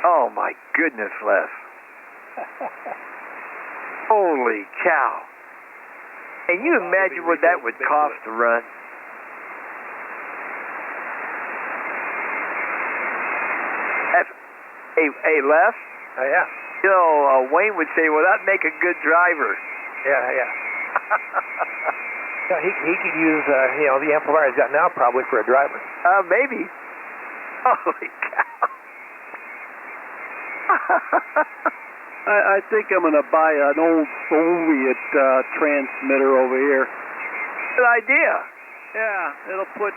Oh my goodness, Les. Holy cow. Can you imagine what that would cost to run? Hey, Les? Yeah. You know, Wayne would say, well, that'd make a good driver. Yeah. Yeah, he could use, the amplifier he's got now probably for a driver. Maybe. Holy cow. I think I'm going to buy an old Soviet transmitter over here. Good idea. Yeah, it'll put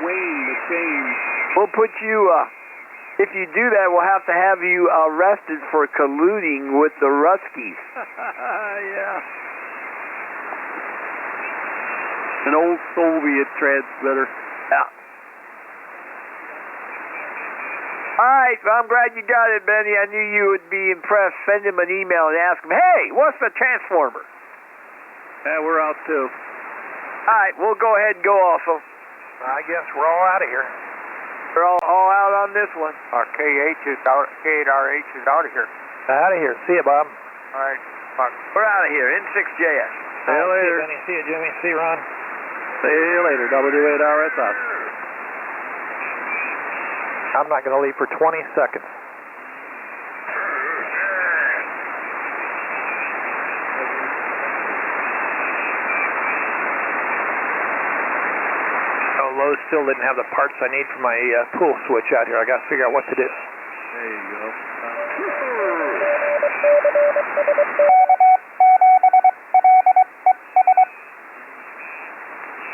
Wayne to shame. We'll put you, if you do that, we'll have to have you arrested for colluding with the Ruskies. Yeah. An old Soviet transmitter. Yeah. All right, well, I'm glad you got it, Benny. I knew you would be impressed. Send him an email and ask him, hey, what's the transformer? Yeah, we're out too. All right, we'll go ahead and go also. I guess we're all out of here. We're all out on this one. Our K8 is out. K8RH is out of here. Out of here. See you, Bob. All right. Bye. We're out of here. N6JS. See you later. See you, Benny. See you, Jimmy. See you, Ron. See you later. W8RSS. I'm not going to leave for 20 seconds. Oh, Lowe's still didn't have the parts I need for my pool switch out here. I got to figure out what to do. There you go.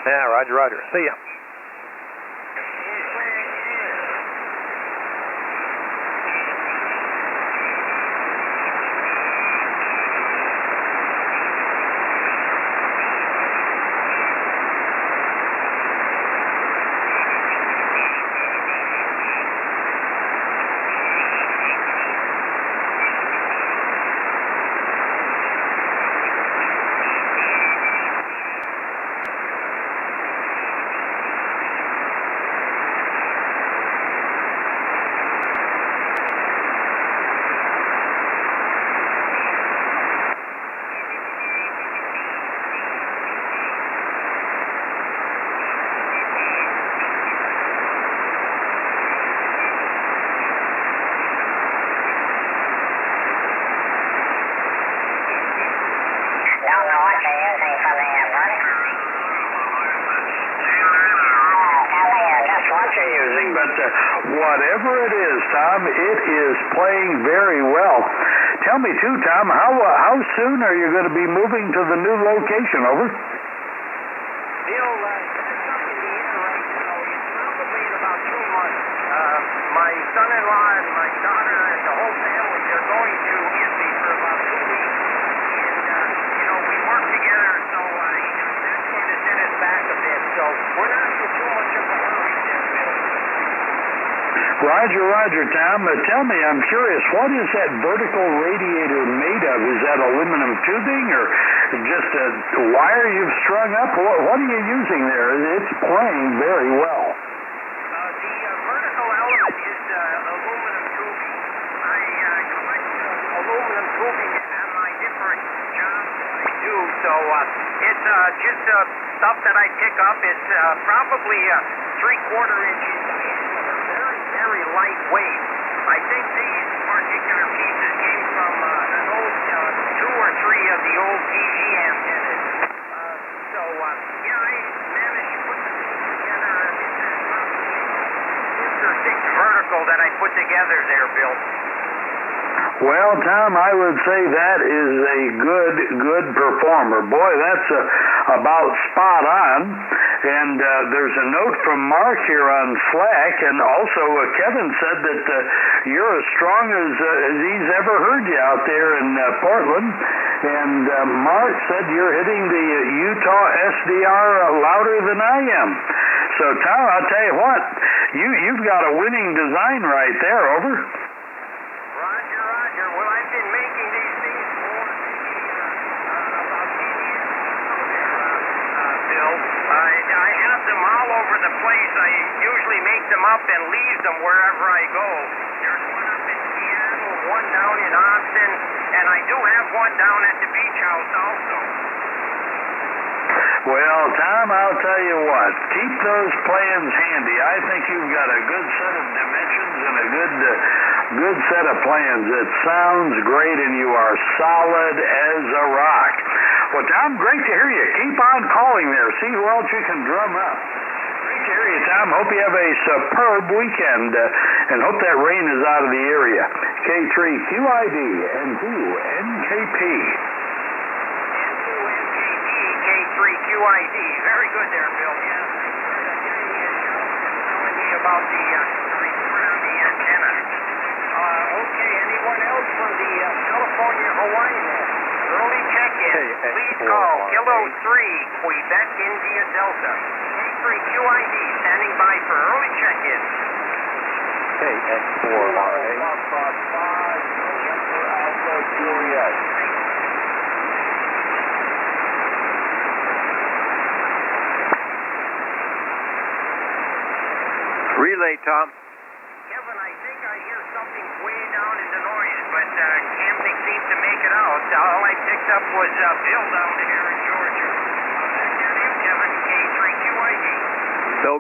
Yeah, Roger. See ya. Whatever it is, Tom, it is playing very well. Tell me too, Tom, how soon are you going to be moving to the new location? Over. Neil, that's up in the air right now. It's probably in about 2 months. My son-in-law and my daughter and the whole family, they're going to Italy for about 2 weeks. And, we work together, so that's going to set us back a bit. So we're not in too much of a hurry there, Bill. Roger, Tom. Tell me, I'm curious, what is that vertical radiator made of? Is that aluminum tubing or just a wire you've strung up? What are you using there? It's playing very well. The vertical element is aluminum tubing. I collect aluminum tubing on my different jobs that I do, so it's just stuff that I pick up. It's probably 3/4 inches very lightweight. I think these particular pieces came from an old 2 or 3 of the old DG antennas. I managed to put the thing together. It's probably 5 or 6 vertical that I put together there, Bill. Well, Tom, I would say that is a good performer. Boy, that's about spot on. And there's a note from Mark here on Slack, and also Kevin said that you're as strong as he's ever heard you out there in Portland. And Mark said you're hitting the Utah SDR louder than I am. So, Tom, I'll tell you what, you've got a winning design right there. Over. Roger. Well, I've been making these things for about 10 years now there, Bill. I have them out all over the place. I usually make them up and leave them wherever I go. There's one up in Seattle, one down in Austin, and I do have one down at the beach house also. Well, Tom, I'll tell you what. Keep those plans handy. I think you've got a good set of dimensions and a good set of plans. It sounds great, and you are solid as a rock. Well, Tom, great to hear you. Keep on calling there. See who else you can drum up. Great to hear you, Tom. Hope you have a superb weekend, and hope that rain is out of the area. K3QID and 2NKP. K3QID. Very good there, Bill. Yeah, thanks for getting me a shout and telling me about the report on the antenna. Okay, anyone else from the California, Hawaii net? Early check-in. Please call Kilo 3, Quebec, India, Delta. K3QID standing by for early check-in. KX4RA. Relay, Tom. Kevin, I think I hear something way down in the noise, but Camping seemed to make it out. All I picked up was Bill down here in Georgia. Back to you, Kevin, K3QID.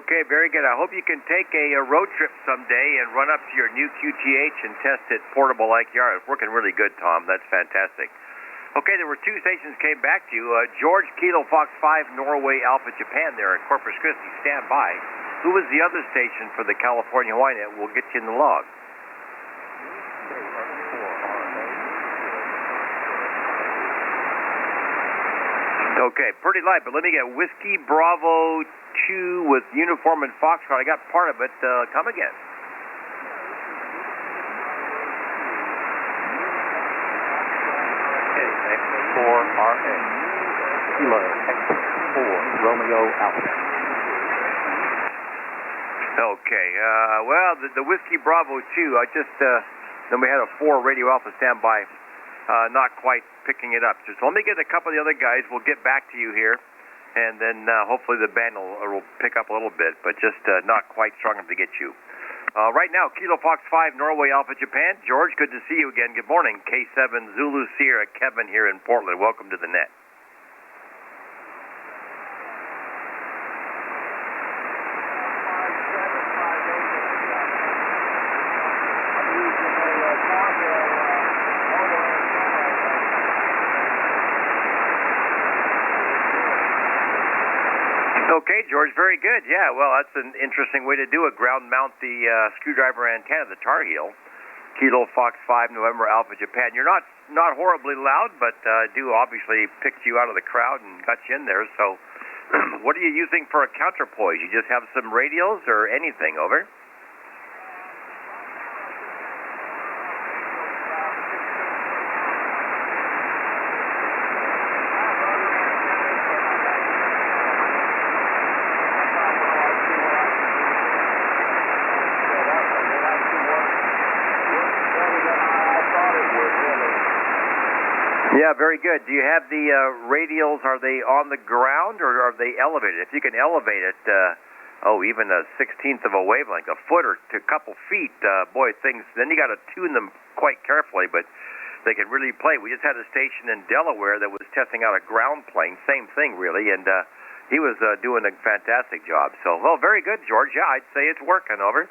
Okay, very good. I hope you can take a road trip someday and run up to your new QTH and test it portable like you are. It's working really good, Tom. That's fantastic. Okay, there were two stations came back to you. George, Kilo Fox 5, Norway, Alpha, Japan there in Corpus Christi. Stand by. Who was the other station for the California Hawaii net? We'll get you in the log. Okay, pretty light, but let me get Whiskey Bravo 2 with uniform and Foxtrot. I got part of it. Come again. KX4RA. Kilo X4 Romeo Alpha. Okay, well, the Whiskey Bravo 2, then we had a 4 Radio Alpha standby, not quite picking it up. So let me get a couple of the other guys. We'll get back to you here, and then hopefully the band will pick up a little bit, but just not quite strong enough to get you. Right now, Kilo Fox 5, Norway Alpha, Japan. George, good to see you again. Good morning. K7 Zulu Sierra, Kevin here in Portland. Welcome to the net. Okay, George, very good. Yeah, well, that's an interesting way to do it. Ground mount the screwdriver antenna, the Tar Heel. Kilo Fox 5, November Alpha, Japan. You're not horribly loud, but do obviously picked you out of the crowd and got you in there. So what are you using for a counterpoise? You just have some radials or anything, over? Yeah, very good. Do you have the radials, are they on the ground or are they elevated? If you can elevate it, even a 16th of a wavelength, a foot or a couple feet, boy, things, then you got to tune them quite carefully, but they can really play. We just had a station in Delaware that was testing out a ground plane, same thing really, and he was doing a fantastic job. So, well, very good, George. Yeah, I'd say it's working, over.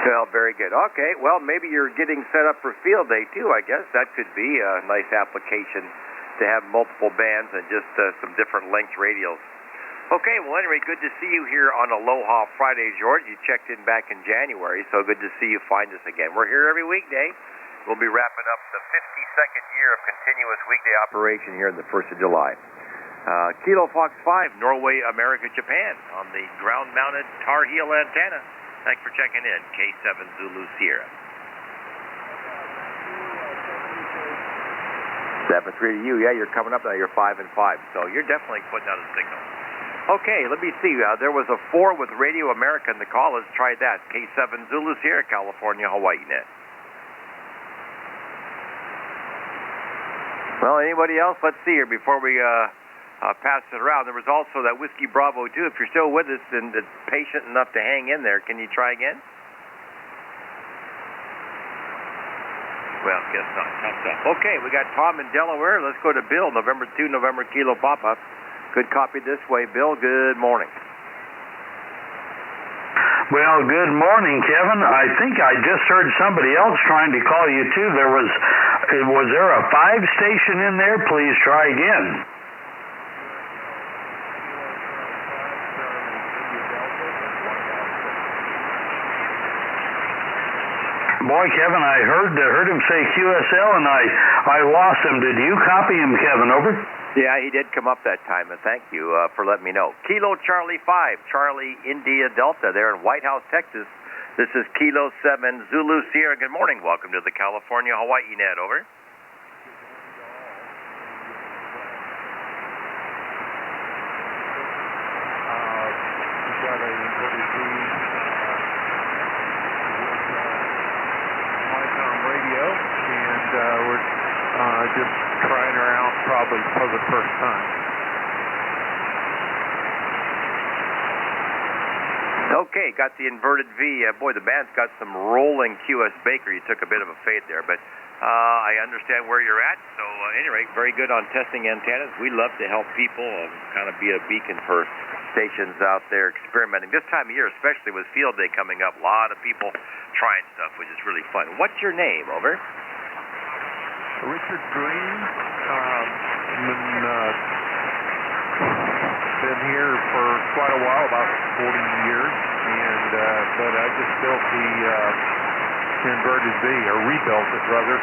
Well, very good. Okay, well, maybe you're getting set up for field day, too, I guess. That could be a nice application to have multiple bands and just some different length radials. Okay, well, anyway, good to see you here on Aloha Friday, George. You checked in back in January, so good to see you find us again. We're here every weekday. We'll be wrapping up the 52nd year of continuous weekday operation here on the 1st of July. Kilo Fox 5, Norway, America, Japan, on the ground-mounted Tar Heel antenna. Thanks for checking in, K7 Zulu Sierra. 7-3 to you. Yeah, you're coming up now. You're 5 and 5. So you're definitely putting out a signal. Okay, let me see. There was a 4 with Radio America in the call. Let's try that. K7 Zulu Sierra, California, Hawaii net. Well, anybody else? Let's see here before we pass it around. There was also that Whiskey Bravo 2. If you're still with us and patient enough to hang in there, can you try again? Well, guess not. Tough stuff. Okay, we got Tom in Delaware. Let's go to Bill, November 2, November Kilo Papa. Good copy this way, Bill. Good morning. Well, good morning, Kevin. I think I just heard somebody else trying to call you, too. Was there a 5 station in there? Please try again. Boy, Kevin, I heard him say QSL, and I lost him. Did you copy him, Kevin? Over? Yeah, he did come up that time, and thank you for letting me know. Kilo Charlie 5, Charlie India Delta there in White House, Texas. This is Kilo 7 Zulu Sierra. Good morning. Welcome to the California Hawaii net. Over. We've got a inverted V with Icom radio, and we're just trying her out probably for the first time. Okay, got the inverted V. Boy, the band's got some rolling QS Baker. You took a bit of a fade there, but I understand where you're at. So, at any rate, very good on testing antennas. We love to help people kind of be a beacon for stations out there experimenting. This time of year, especially with Field Day coming up, a lot of people trying stuff, which is really fun. What's your name? Over. Richard Green. Been here for quite a while, about 40 years, and but I just built the inverted V, or rebuilt it rather,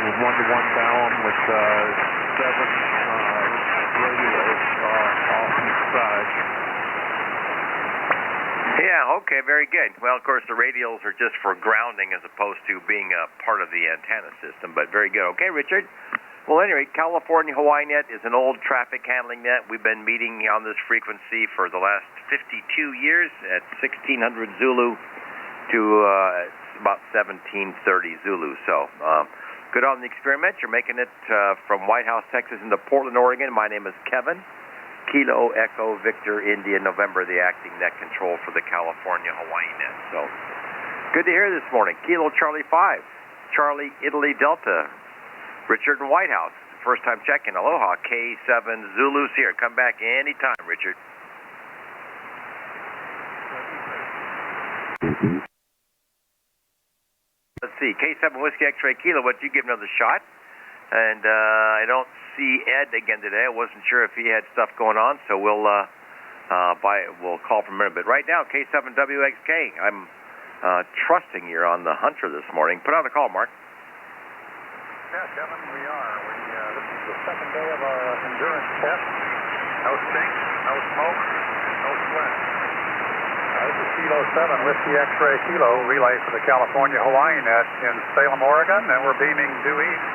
with 1-to-1 balun with 7 radios off each side. Yeah, okay, very good. Well, of course, the radials are just for grounding as opposed to being a part of the antenna system, but very good. Okay, Richard. Well, anyway, California Hawaii net is an old traffic handling net. We've been meeting on this frequency for the last 52 years at 1600 Zulu to about 1730 Zulu. So, good on the experiment. You're making it from White House, Texas into Portland, Oregon. My name is Kevin. Kilo Echo Victor India November, the acting net control for the California Hawaii net. So, good to hear this morning. Kilo Charlie 5, Charlie Italy Delta. Richard in White House, first time checking. Aloha, K7 Zulu Sierra. Come back anytime, Richard. Let's see, K7 Whiskey X-Ray Kilo, what you give another shot? And I don't see Ed again today. I wasn't sure if he had stuff going on, so we'll call from him. But right now, K7WXK, I'm trusting you're on the Hunter this morning. Put on a call, Mark. Yeah, Kevin, we are. This is the second day of our endurance test. No stink, no smoke, no sweat. This is Kilo 7 Whiskey X-Ray Kilo relay for the California Hawaii net in Salem, Oregon, and we're beaming due east.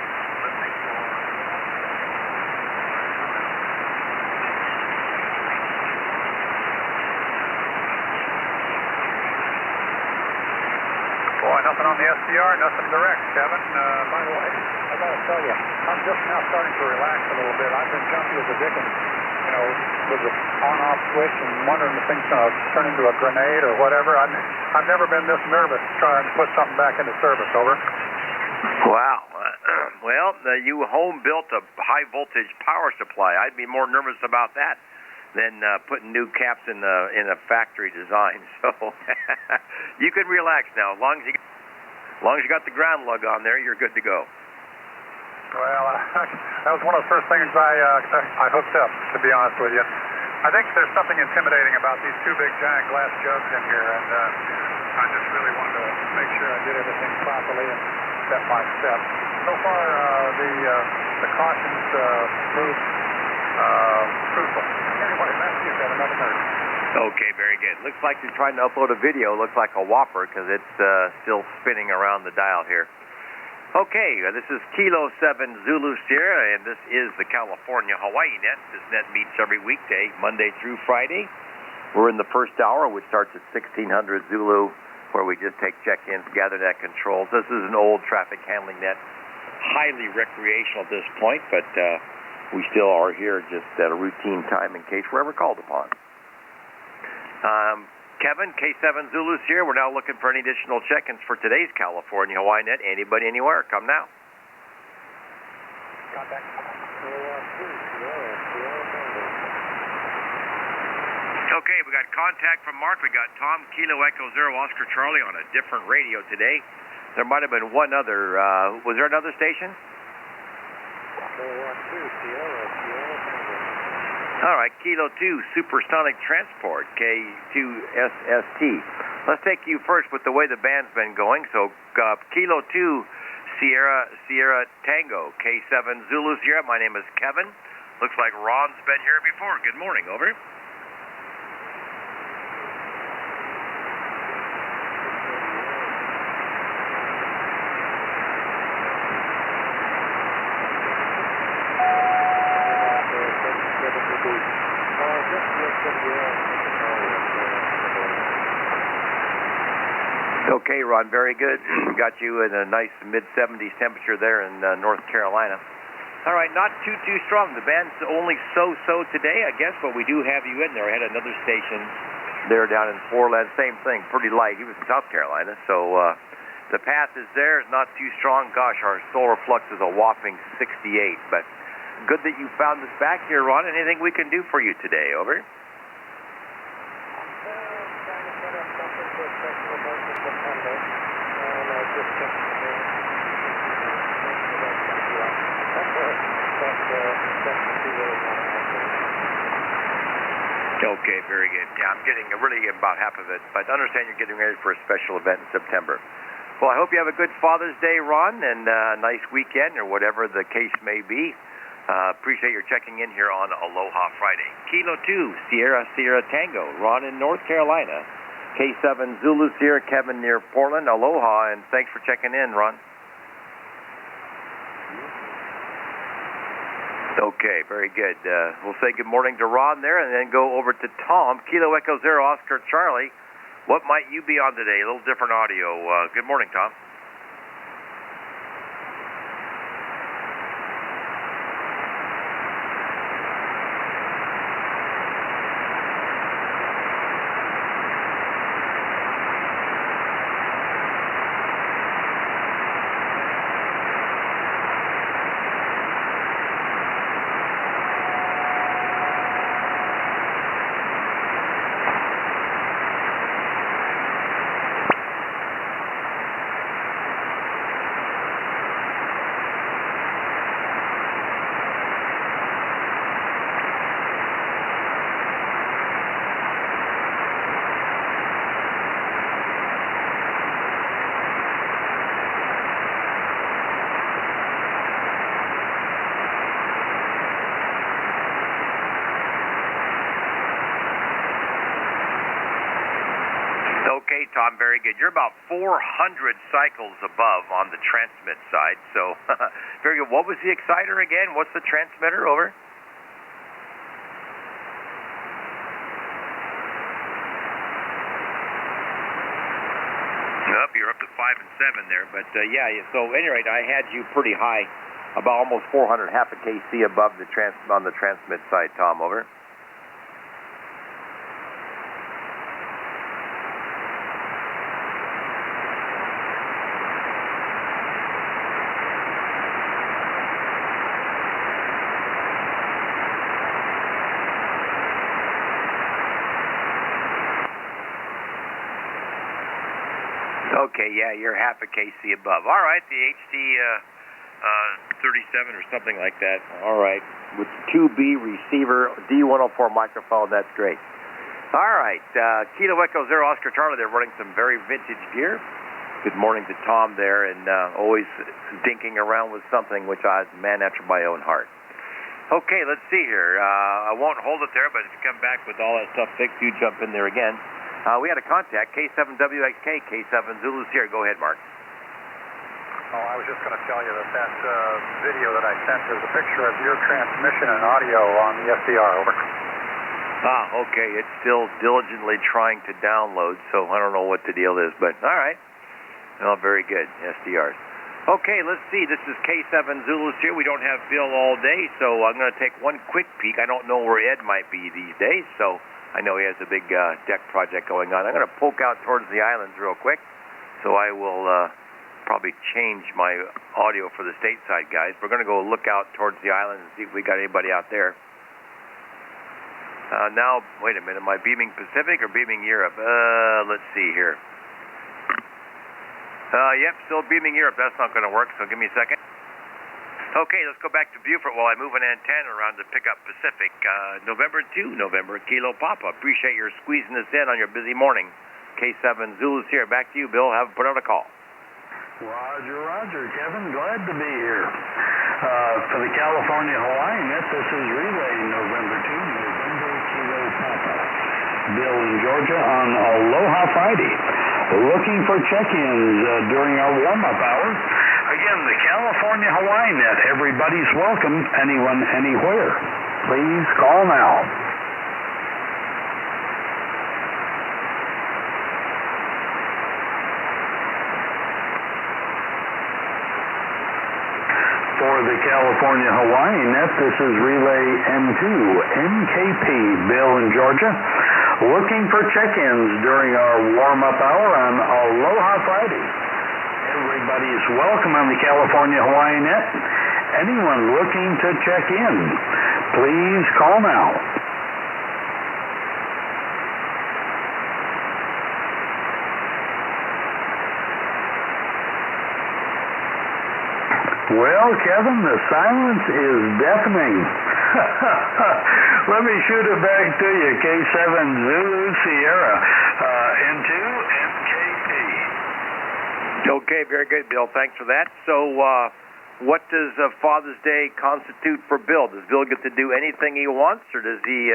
Boy, nothing on the SDR, nothing direct, Kevin. By the way, I got to tell you, I'm just now starting to relax a little bit. I've been jumpy as a dickens, with the on-off switch and wondering if things going to turn into a grenade or whatever. I've never been this nervous trying to put something back into service. Over. Wow. Well, you home-built a high-voltage power supply. I'd be more nervous about that than putting new caps in a factory design. So you can relax now. As long as you got the ground lug on there, you're good to go. Well, that was one of the first things I hooked up, to be honest with you. I think there's something intimidating about these two big giant glass jugs in here, and I just really wanted to make sure I did everything properly and step by step. So far, the cautions proved truthful. Anyway, Matthew, you've got another nerd. Okay, very good. Looks like you're trying to upload a video. Looks like a whopper because it's still spinning around the dial here. Okay, this is Kilo 7 Zulu Sierra, and this is the California Hawaii Net. This net meets every weekday, Monday through Friday. We're in the first hour, which starts at 1600 Zulu, where we just take check-ins, gather net controls. This is an old traffic handling net, highly recreational at this point, but we still are here just at a routine time in case we're ever called upon. Kevin, K7 Zulu here. We're now looking for any additional check-ins for today's California Hawaii Net. Anybody, anywhere, come now. Contact. Okay, we got contact from Mark. We got Tom, Kilo Echo Zero Oscar Charlie on a different radio today. There might have been one other. Was there another station? 412 Sierra Tango. All right, Kilo 2 Supersonic Transport, K2SST. Let's take you first with the way the band's been going. So Kilo 2 Sierra Tango, K7 Zulu Sierra. My name is Kevin. Looks like Ron's been here before. Good morning, over. Okay, Ron, very good. Got you in a nice mid-70s temperature there in North Carolina. All right, not too strong. The band's only so-so today, I guess, but we do have you in there. I had another station there down in Foreland, same thing, pretty light. He was in South Carolina, so the path is there. It's not too strong. Gosh, our solar flux is a whopping 68, but good that you found us back here, Ron. Anything we can do for you today, over? Okay, very good. Yeah, I'm getting really about half of it, but I understand you're getting ready for a special event in September. Well, I hope you have a good Father's Day, Ron, and a nice weekend or whatever the case may be. Appreciate your checking in here on Aloha Friday. Kilo 2 Sierra Tango, Ron in North Carolina. K7 Zulu Sierra, Kevin near Portland. Aloha, and thanks for checking in, Ron. Okay, very good. We'll say good morning to Ron there and then go over to Tom, Kilo Echo Zero Oscar Charlie. What might you be on today? A little different audio. Good morning, Tom. Okay, Tom, very good. You're about 400 cycles above on the transmit side, so very good. What was the exciter again? What's the transmitter, over? Nope, you're up to 5 and 7 there, but yeah, so at any rate, I had you pretty high, about almost 400, half a kc above the on the transmit side, Tom, over. Okay, yeah, you're half a kc above. All right, the HD 37 or something like that. All right, with 2B receiver, D104 microphone, that's great. All right, Kilo Echo Zero Oscar Charlie, they're running some very vintage gear. Good morning to Tom there, and always dinking around with something which I man after my own heart. Okay, let's see here. I won't hold it there, but if you come back with all that stuff fixed, you jump in there again. We had a contact, K7WXK, K7 Zulu Sierra. Go ahead, Mark. Oh, I was just going to tell you that video that I sent is a picture of your transmission and audio on the SDR. Over. Okay. It's still diligently trying to download, so I don't know what the deal is, but all right. Well, very good, SDRs. Okay, let's see. This is K7 Zulu here. We don't have Bill all day, so I'm going to take one quick peek. I don't know where Ed might be these days, so I know he has a big deck project going on. I'm going to poke out towards the islands real quick, so I will probably change my audio for the stateside guys. We're going to go look out towards the islands and see if we got anybody out there. Now, wait a minute. Am I beaming Pacific or beaming Europe? Let's see here. Yep, still beaming Europe. That's not going to work, so give me a second. Okay, let's go back to Beaufort while I move an antenna around to pick up Pacific. November 2, November, Kilo Papa. Appreciate your squeezing this in on your busy morning. K7 Zulu's here. Back to you, Bill. Have put out a call. Roger, Kevin. Glad to be here. For the California Hawaii Net, this is Relay November 2, November, Kilo Papa. Bill in Georgia on Aloha Friday. Looking for check-ins during our warm-up hour. Again, the California Hawaii Net. Everybody's welcome. Anyone, anywhere. Please call now. For the California Hawaii Net, this is Relay N2, NKP, Bill in Georgia. Looking for check-ins during our warm-up hour on Aloha Friday. Everybody's welcome on the California Hawaii Net. Anyone looking to check in, please call now. Well, Kevin, the silence is deafening. Let me shoot it back to you. K7 Zulu Sierra, N2 NKP. Okay, very good, Bill. Thanks for that. So, what does Father's Day constitute for Bill? Does Bill get to do anything he wants, or does he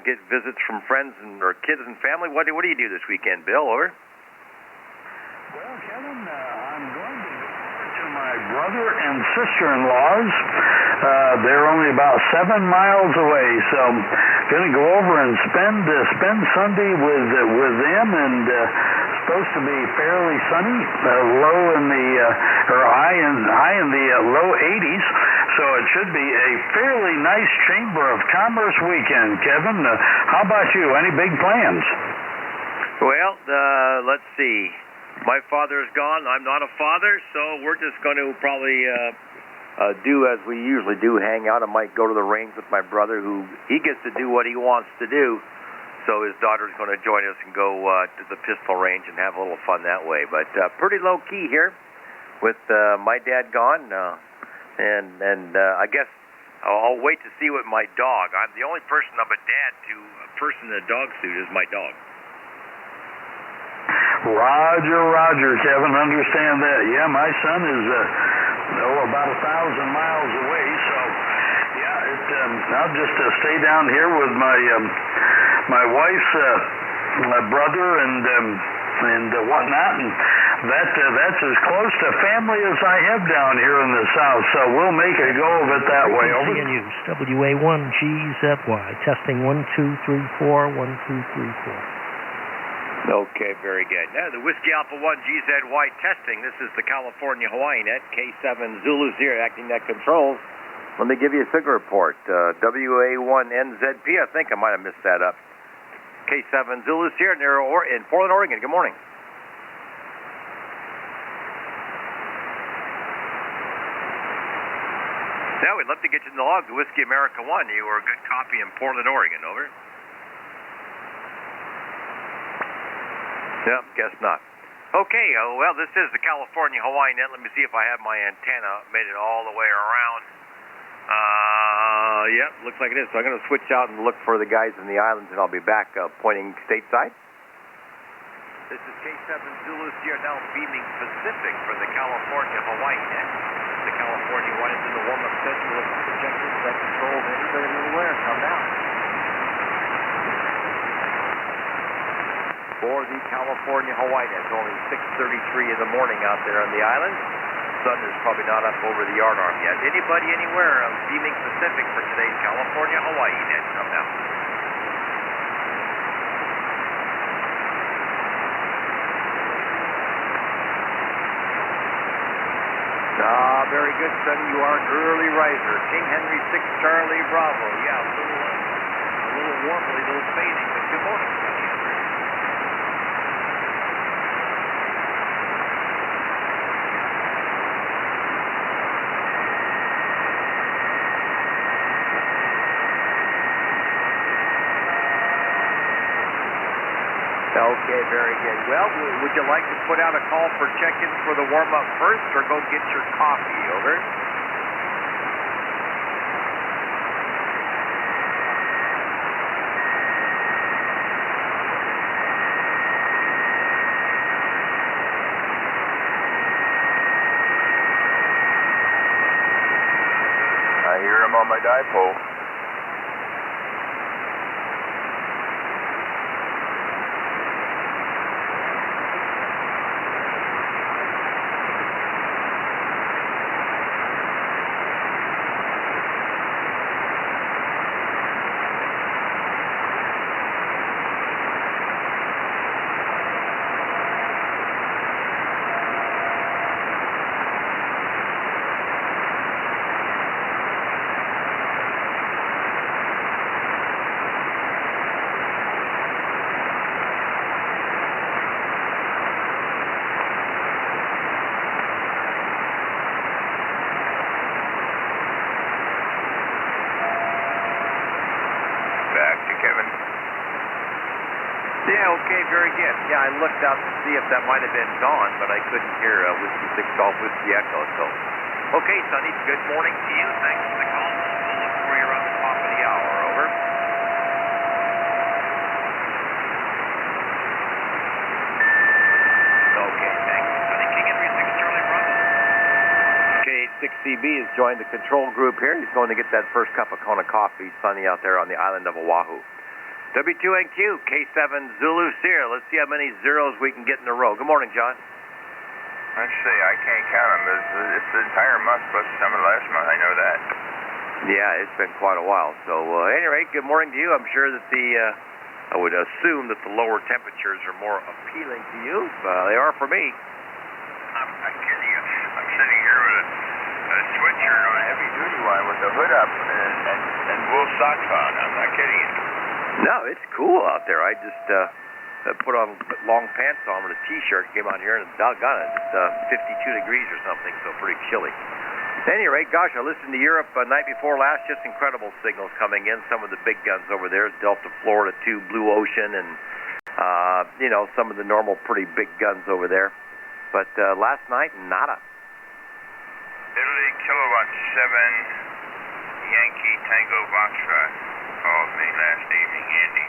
get visits from friends or kids and family? What do you do this weekend, Bill? Over. Well, Kevin, I'm going to go over to my brother and sister-in-laws. They're only about 7 miles away, so going to go over and spend Sunday with them, and supposed to be fairly sunny, low in the high in the low 80s, so it should be a fairly nice Chamber of Commerce weekend. Kevin, how about you? Any big plans? Well, let's see. My father is gone. I'm not a father, so we're just going to probably do as we usually do, hang out. I might go to the range with my brother, who he gets to do what he wants to do. So his daughter's going to join us and go to the pistol range and have a little fun that way. But pretty low key here with my dad gone, and I guess I'll wait to see what my dog. I'm the only person of a dad to a person in a dog suit is my dog. Roger, Kevin. Understand that. Yeah, my son is about 1,000 miles away, so yeah, I'll just stay down here with my wife's brother and whatnot, and that's as close to family as I have down here in the South. So we'll make a go of it that way. Over. News WA1GZY testing 1 2 3 4 1 2 3 4. Okay, very good. Now, the Whiskey Alpha 1 GZY testing. This is the California Hawaii Net, K7 Zulu 0 acting net controls. Let me give you a signal report. WA1NZP, I think I might have missed that up. K7 Zulu 0 in Portland, Oregon. Good morning. Now, we'd love to get you in the log, the Whiskey America 1. You were a good copy in Portland, Oregon. Over. Yeah, guess not. Okay, well, this is the California Hawaii Net. Let me see if I have my antenna made it all the way around. Yeah, looks like it is. So I'm going to switch out and look for the guys in the islands, and I'll be back pointing stateside. This is K7 Zulu Sierra now beaming Pacific for the California Hawaii Net. The California California Hawaii in the warm-up session. We'll look at projections, that control, anybody anywhere, come down. For the California Hawaii, it's only 6:33 in the morning out there on the island. Sun is probably not up over the yard arm yet. Anybody anywhere beaming Pacific for today's California Hawaii net, come down. Very good, son. You are an early riser. King Henry 6 Charlie Bravo. Yeah, a little warmly, a little fading, but good morning, Sonny. Okay, very good. Well, would you like to put out a call for check-ins for the warm-up first, or go get your coffee? Over. I hear him on my dipole. Yeah, okay, very good. Yeah, I looked out to see if that might have been gone, but I couldn't hear Whiskey 6 Golf Whiskey Echo, so. Okay, Sonny, good morning to you. Thanks for the call. We'll look for you around the top of the hour. Over. Okay, thanks, Sonny. King Henry 6 Charlie Bravo. K86CB has joined the control group here. He's going to get that first cup of Kona coffee. Sunny out there on the island of Oahu. W2NQ, K7 Zulu Sierra. Let's see how many zeros we can get in a row. Good morning, John. Let's see, I can't count them. It's the entire month plus some of the last month, I know that. Yeah, it's been quite a while. So, at any rate, good morning to you. I'm sure that I would assume that the lower temperatures are more appealing to you. They are for me. I'm not kidding you. I'm sitting here with a sweatshirt on a heavy-duty one with the hood up and wool socks on. I'm not kidding you. No, it's cool out there. I just put on long pants on with a T-shirt, came out here, and doggone it, it's 52 degrees or something, so pretty chilly. At any rate, gosh, I listened to Europe night before last, just incredible signals coming in. Some of the big guns over there, Delta, Florida 2, Blue Ocean, and, some of the normal pretty big guns over there. But last night, nada. Italy, Kilowatt 7, Yankee, Tango, Foxtrot. Called me last evening, Andy.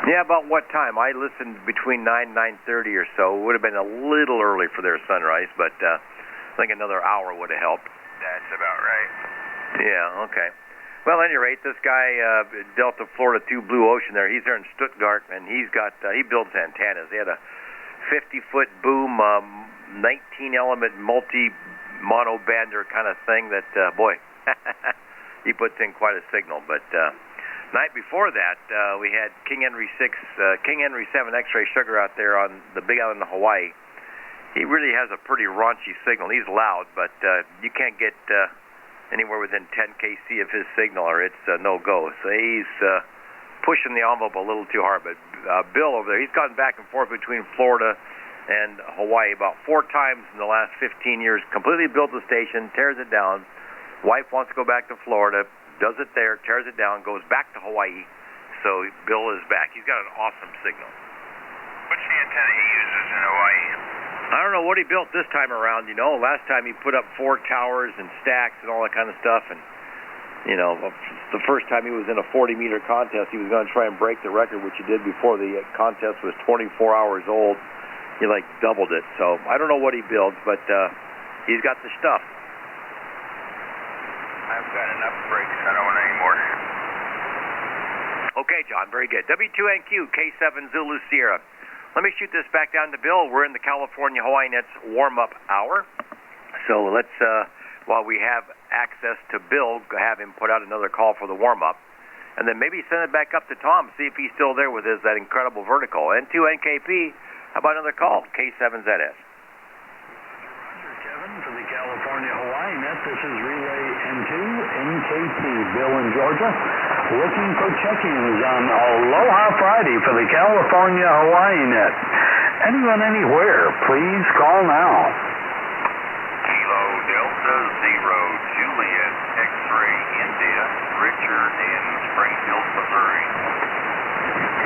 Yeah, about what time? I listened between 9 and 9:30 or so. It would have been a little early for their sunrise, but I think another hour would have helped. That's about right. Yeah, okay. Well, at any rate, this guy, Delta Florida 2 Blue Ocean there, he's there in Stuttgart, and he builds antennas. He had a 50-foot boom, 19-element multi-mono bander kind of thing that, boy, he puts in quite a signal. But night before that, we had King Henry 7 X-ray Sugar out there on the Big Island of Hawaii. He really has a pretty raunchy signal. He's loud, but you can't get anywhere within 10 kc of his signal, or it's no-go. So he's pushing the envelope a little too hard. But Bill over there, he's gotten back and forth between Florida and Hawaii about 4 times in the last 15 years. Completely built the station, tears it down. Wife wants to go back to Florida, does it there, tears it down, goes back to Hawaii. So Bill is back. He's got an awesome signal. What's the antenna he uses in Hawaii? I don't know what he built this time around. Last time he put up 4 towers and stacks and all that kind of stuff. And, the first time he was in a 40-meter contest, he was going to try and break the record, which he did before the contest was 24 hours old. He, doubled it. So I don't know what he builds, but he's got the stuff. I've got enough breaks. I don't want any more. Okay, John, very good. W2NQ, K7 Zulu Sierra. Let me shoot this back down to Bill. We're in the California Hawaii Nets warm-up hour. So let's, while we have access to Bill, have him put out another call for the warm-up. And then maybe send it back up to Tom, see if he's still there with that incredible vertical. N2NKP, how about another call? K7ZS. Roger, Kevin, for the California Hawaii Net. This is Relay N2 NKP. Bill in Georgia, looking for check-ins on Aloha Friday for the California Hawaii Net. Anyone, anywhere, please call now. Kilo Delta 0 Juliet X-ray India, Richard in Springfield, Missouri.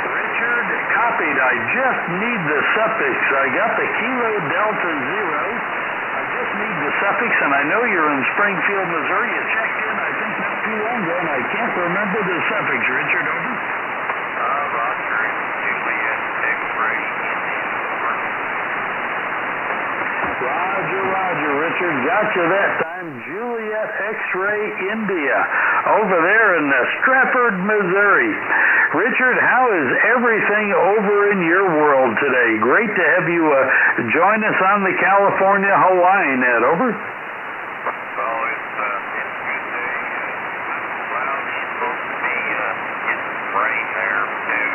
Richard, copied. I just need the suffix. I got the Kilo Delta 0. I just need the suffix, and I know you're in Springfield, Missouri. You checked in, I think, not too long ago, and I can't remember the suffix. Richard, over. Roger, Juliet X-ray India. Roger, Richard. Got you that time. Juliet X-ray India, over there in Stratford, Missouri. Richard, how is everything over in your world today? Great to have you join us on the California Hawaii Net. Over. Well, it's a good day. Cloudy, supposed to be getting some rain there too.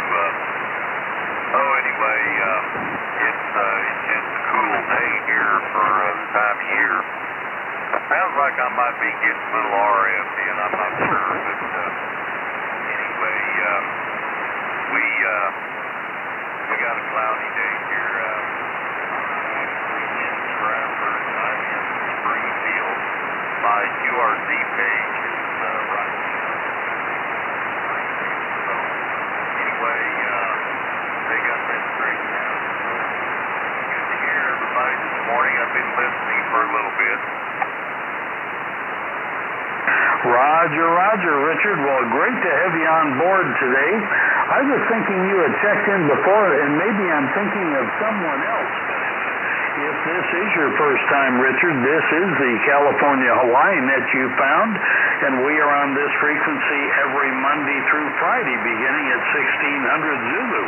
Anyway, it's just a cool day here for the time of year. Sounds like I might be getting a little RF in, I'm not sure, but anyway, we got a cloudy day here. I'm actually in Stratford. I'm in Springfield. My QRZ page is right here. So anyway, they got that straightened out. Good to hear everybody this morning. I've been listening for a little bit. Roger, Richard. Well, great to have you on board today. I was thinking you had checked in before, and maybe I'm thinking of someone else. If this is your first time, Richard, this is the California Hawaii Net you found, and we are on this frequency every Monday through Friday, beginning at 1600 Zulu.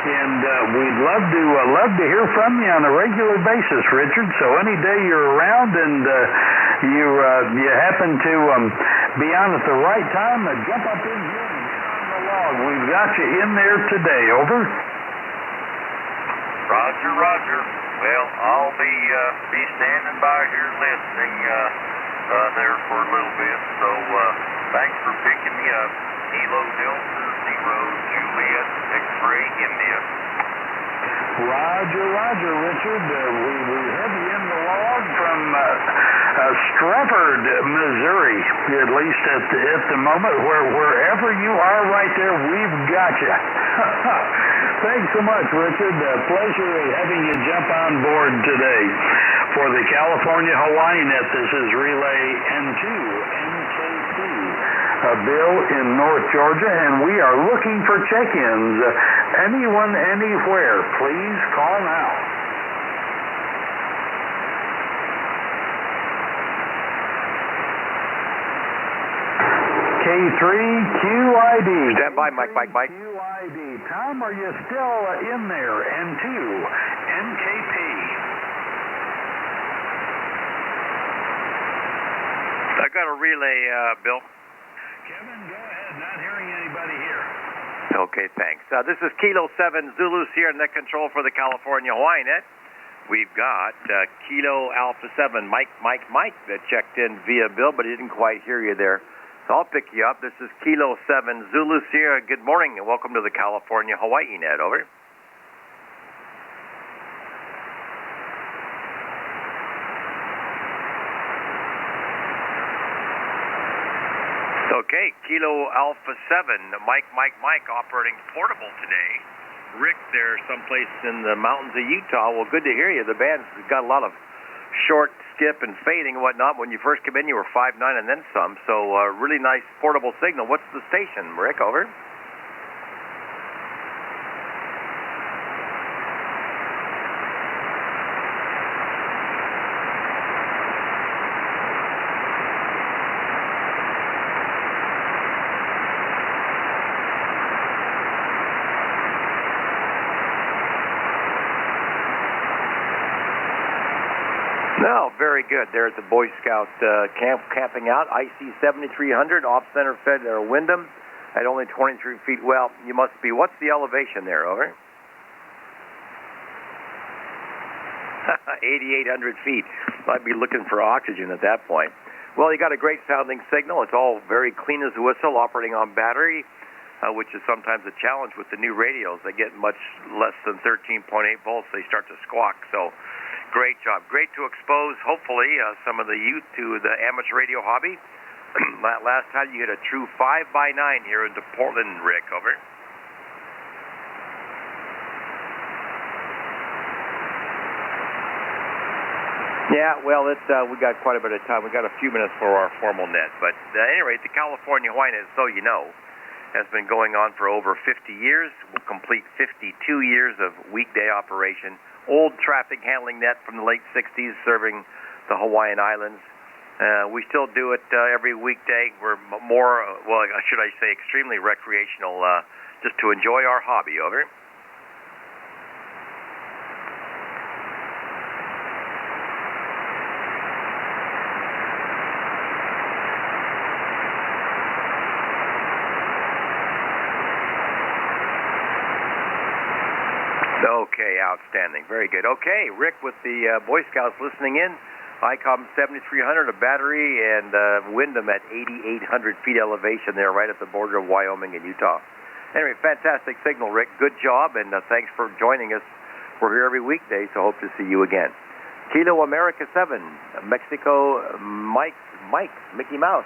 And we'd love to hear from you on a regular basis, Richard. So any day you're around and you happen to be on at the right time, jump up in here and get on the log. We've got you in there today. Over. Roger. Well, I'll be standing by here listening there for a little bit. So thanks for picking me up. Kilo Delta 0 Juliet X-ray India. Roger, Richard. We have you in the log from Stratford, Missouri, at least at the moment. Wherever you are right there, we've got you. Thanks so much, Richard. Pleasure having you jump on board today. For the California Hawaii Net, this is Relay N2 NKP. Bill in North Georgia, and we are looking for check-ins. Anyone, anywhere, please call now. K3QID. Stand by, Mike. QID. Tom, are you still in there? N2 NKP. I got a relay, Bill. Kevin, go ahead. Not hearing anybody here. Okay, thanks. This is Kilo 7 Zulu Sierra Net Control for the California Hawaii Net. We've got Kilo Alpha 7 Mike that checked in via Bill, but he didn't quite hear you there. So I'll pick you up. This is Kilo 7 Zulu Sierra. Good morning and welcome to the California Hawaii Net. Over. Okay, Kilo Alpha 7, Mike, operating portable today. Rick there someplace in the mountains of Utah. Well, good to hear you. The band's got a lot of short, skip, and fading and whatnot. When you first came in, you were 5'9" and then some. So really nice portable signal. What's the station, Rick? Over. No, very good. There at the Boy Scout camp, camping out. IC 7300, off-center fed Wyndham at only 23 feet. Well, you must be. What's the elevation there, over? 8,800 feet. Might be looking for oxygen at that point. Well, you got a great sounding signal. It's all very clean as a whistle, operating on battery, which is sometimes a challenge with the new radios. They get much less than 13.8 volts. They start to squawk. So, great job. Great to expose, hopefully, some of the youth to the amateur radio hobby. Last time you hit a true 5x9 here into Portland, Rick, over. Yeah, well, we got quite a bit of time. We got a few minutes for our formal net. But at any rate, the California Hawaiian, as so you know, has been going on for over 50 years. We'll complete 52 years of weekday operation. Old traffic handling net from the late 60s serving the Hawaiian Islands. We still do it every weekday. We're more, well, should I say, extremely recreational, just to enjoy our hobby, over. Okay, outstanding. Very good. Okay, Rick with the Boy Scouts listening in. Icom 7300, a battery, and Wyndham at 8,800 feet elevation there, right at the border of Wyoming and Utah. Anyway, fantastic signal, Rick. Good job, and thanks for joining us. We're here every weekday, so hope to see you again. Kilo America 7, Mexico Mike, Mickey Mouse.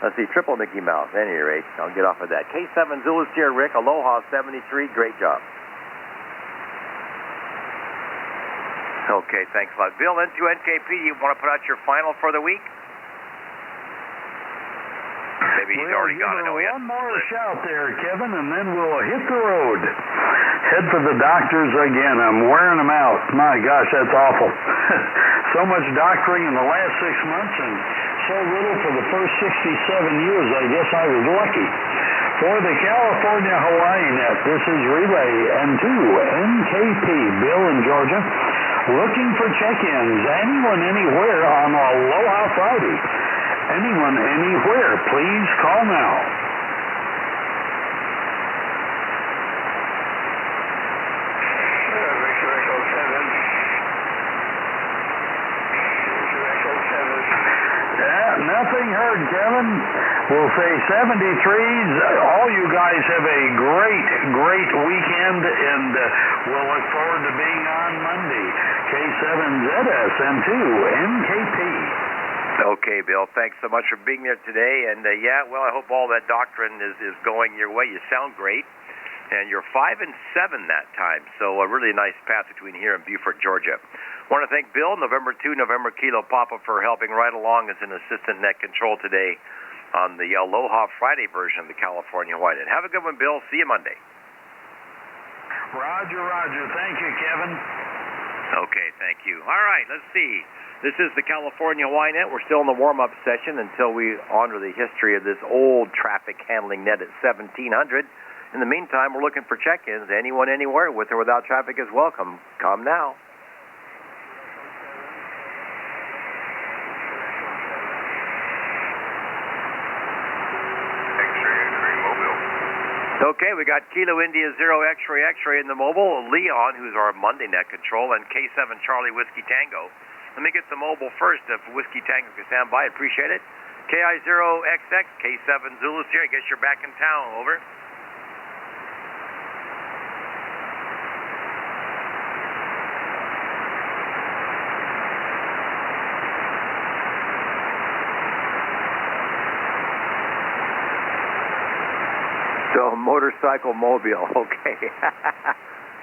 Let's see, triple Mickey Mouse. At any rate, I'll get off of that. K7 Zulu Sierra, Rick. Aloha 73. Great job. Okay, thanks a lot. Bill, N2NKP, do you want to put out your final for the week? Maybe he's already gone. One more shout there, Kevin, and then we'll hit the road. Head for the doctors again. I'm wearing them out. My gosh, that's awful. So much doctoring in the last 6 months and so little for the first 67 years. I guess I was lucky. For the California Hawaii Net, this is Relay N2NKP, Bill in Georgia. Looking for check-ins. Anyone, anywhere on Aloha Friday. Anyone, anywhere, please call now. Victor Echo 7. Victor Echo 7. Yeah, nothing heard, Kevin. We'll say 73s. All you guys have a great weekend, and we'll look forward to being on Monday. K7ZS and 2NKP. Okay, Bill. Thanks so much for being there today. And yeah, well, I hope all that doctrine is going your way. You sound great, and you're 5 and 7 that time. So a really nice path between here and Beaufort, Georgia. Want to thank Bill, November 2, November Kilo Papa, for helping right along as an assistant net control today on the Aloha Friday version of the California Hawaiian. Have a good one, Bill. See you Monday. Roger. Thank you, Kevin. Okay, thank you. All right, let's see. This is the California Hawaiian Net. We're still in the warm-up session until we honor the history of this old traffic handling net at 1700. In the meantime, we're looking for check-ins. Anyone, anywhere, with or without traffic is welcome. Come now. Okay, we got Kilo India 0 X-ray in the mobile, Leon, who's our Monday net control, and K7 Charlie Whiskey Tango. Let me get the mobile first if Whiskey Tango can stand by. Appreciate it. KI0XX, K7 Zulu Sierra. I guess you're back in town. Over. So, motorcycle mobile. Okay.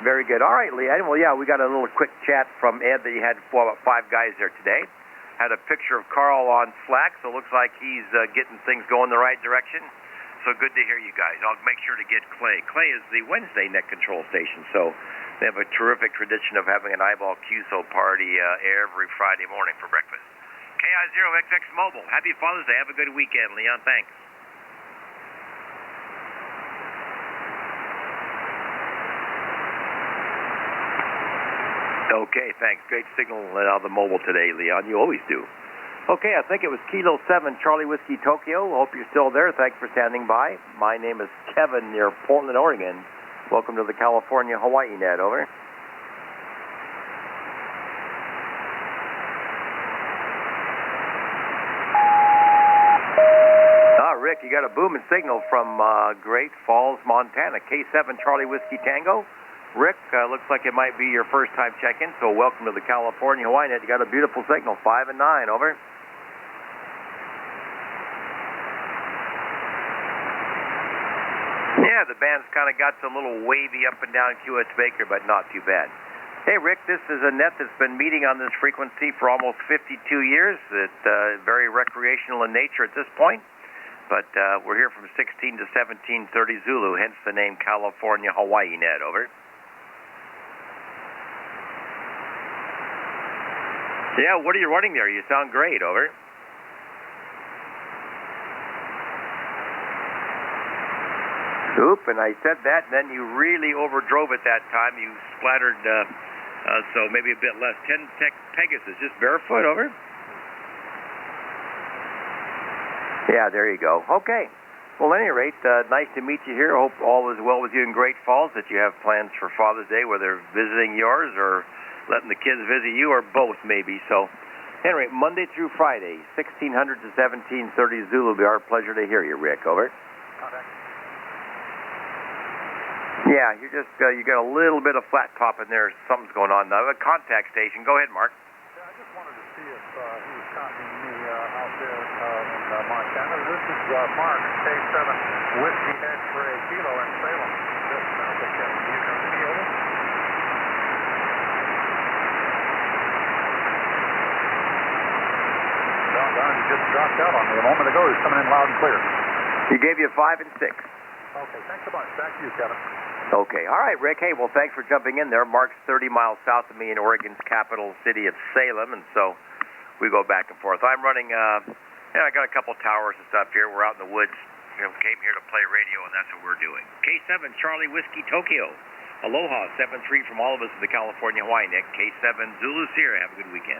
Very good. All right, Leanne. Well, yeah, we got a little quick chat from Ed that you had about 5 guys there today. Had a picture of Carl on Slack, so it looks like he's getting things going the right direction. So good to hear you guys. I'll make sure to get Clay. Clay is the Wednesday net control station, so they have a terrific tradition of having an eyeball QSO party every Friday morning for breakfast. KI0XX Mobile. Happy Father's Day. Have a good weekend, Leon. Thanks. Okay, thanks. Great signal out of the mobile today, Leon. You always do. Okay, I think it was Kilo 7, Charlie Whiskey Tokyo. Hope you're still there. Thanks for standing by. My name is Kevin near Portland, Oregon. Welcome to the California-Hawaii net. Over. Rick, you got a booming signal from Great Falls, Montana. K7 Charlie Whiskey Tango. Rick, looks like it might be your first time check-in, so welcome to the California Hawaii net. You got a beautiful signal, 5 and 9, over. Yeah, the band's kind of got some little wavy up and down QS Baker, but not too bad. Hey, Rick, this is a net that's been meeting on this frequency for almost 52 years. It's very recreational in nature at this point. But we're here from 16 to 1730 Zulu, hence the name California-Hawaii net, over. Yeah, what are you running there? You sound great, over. Oop, and I said that, and then you really overdrove it that time. You splattered, so maybe a bit less. 10 Pegasus, just barefoot, over. Yeah, there you go. Okay. Well, at any rate, nice to meet you here. Hope all is well with you in Great Falls, that you have plans for Father's Day, whether visiting yours or letting the kids visit you, or both maybe. So, at any rate, Monday through Friday, 1600 to 1730 Zulu. It'll be our pleasure to hear you, Rick. Over. Contact. Yeah, you're just, you got a little bit of flat top in there. Something's going on now. A contact station. Go ahead, Mark. Yeah, I just wanted to see if he was contacting me out there in Montana. This is Mark, K7 Whiskey X-Ray Kilo in Salem. Just south of Kevin. Do you come to me, over? Doggone, he just dropped out on me a moment ago. He's coming in loud and clear. He gave you 5 and 6. Okay, thanks a bunch. Back to you, Kevin. Okay. All right, Rick. Hey, well, thanks for jumping in there. Mark's 30 miles south of me in Oregon's capital city of Salem, and so we go back and forth. I'm running, I got a couple towers and stuff here. We're out in the woods. Came here to play radio, and that's what we're doing. K7 Charlie Whiskey Tokyo. Aloha, 7-3 from all of us at the California Hawaii net. K7 Zulu Sierra. Have a good weekend.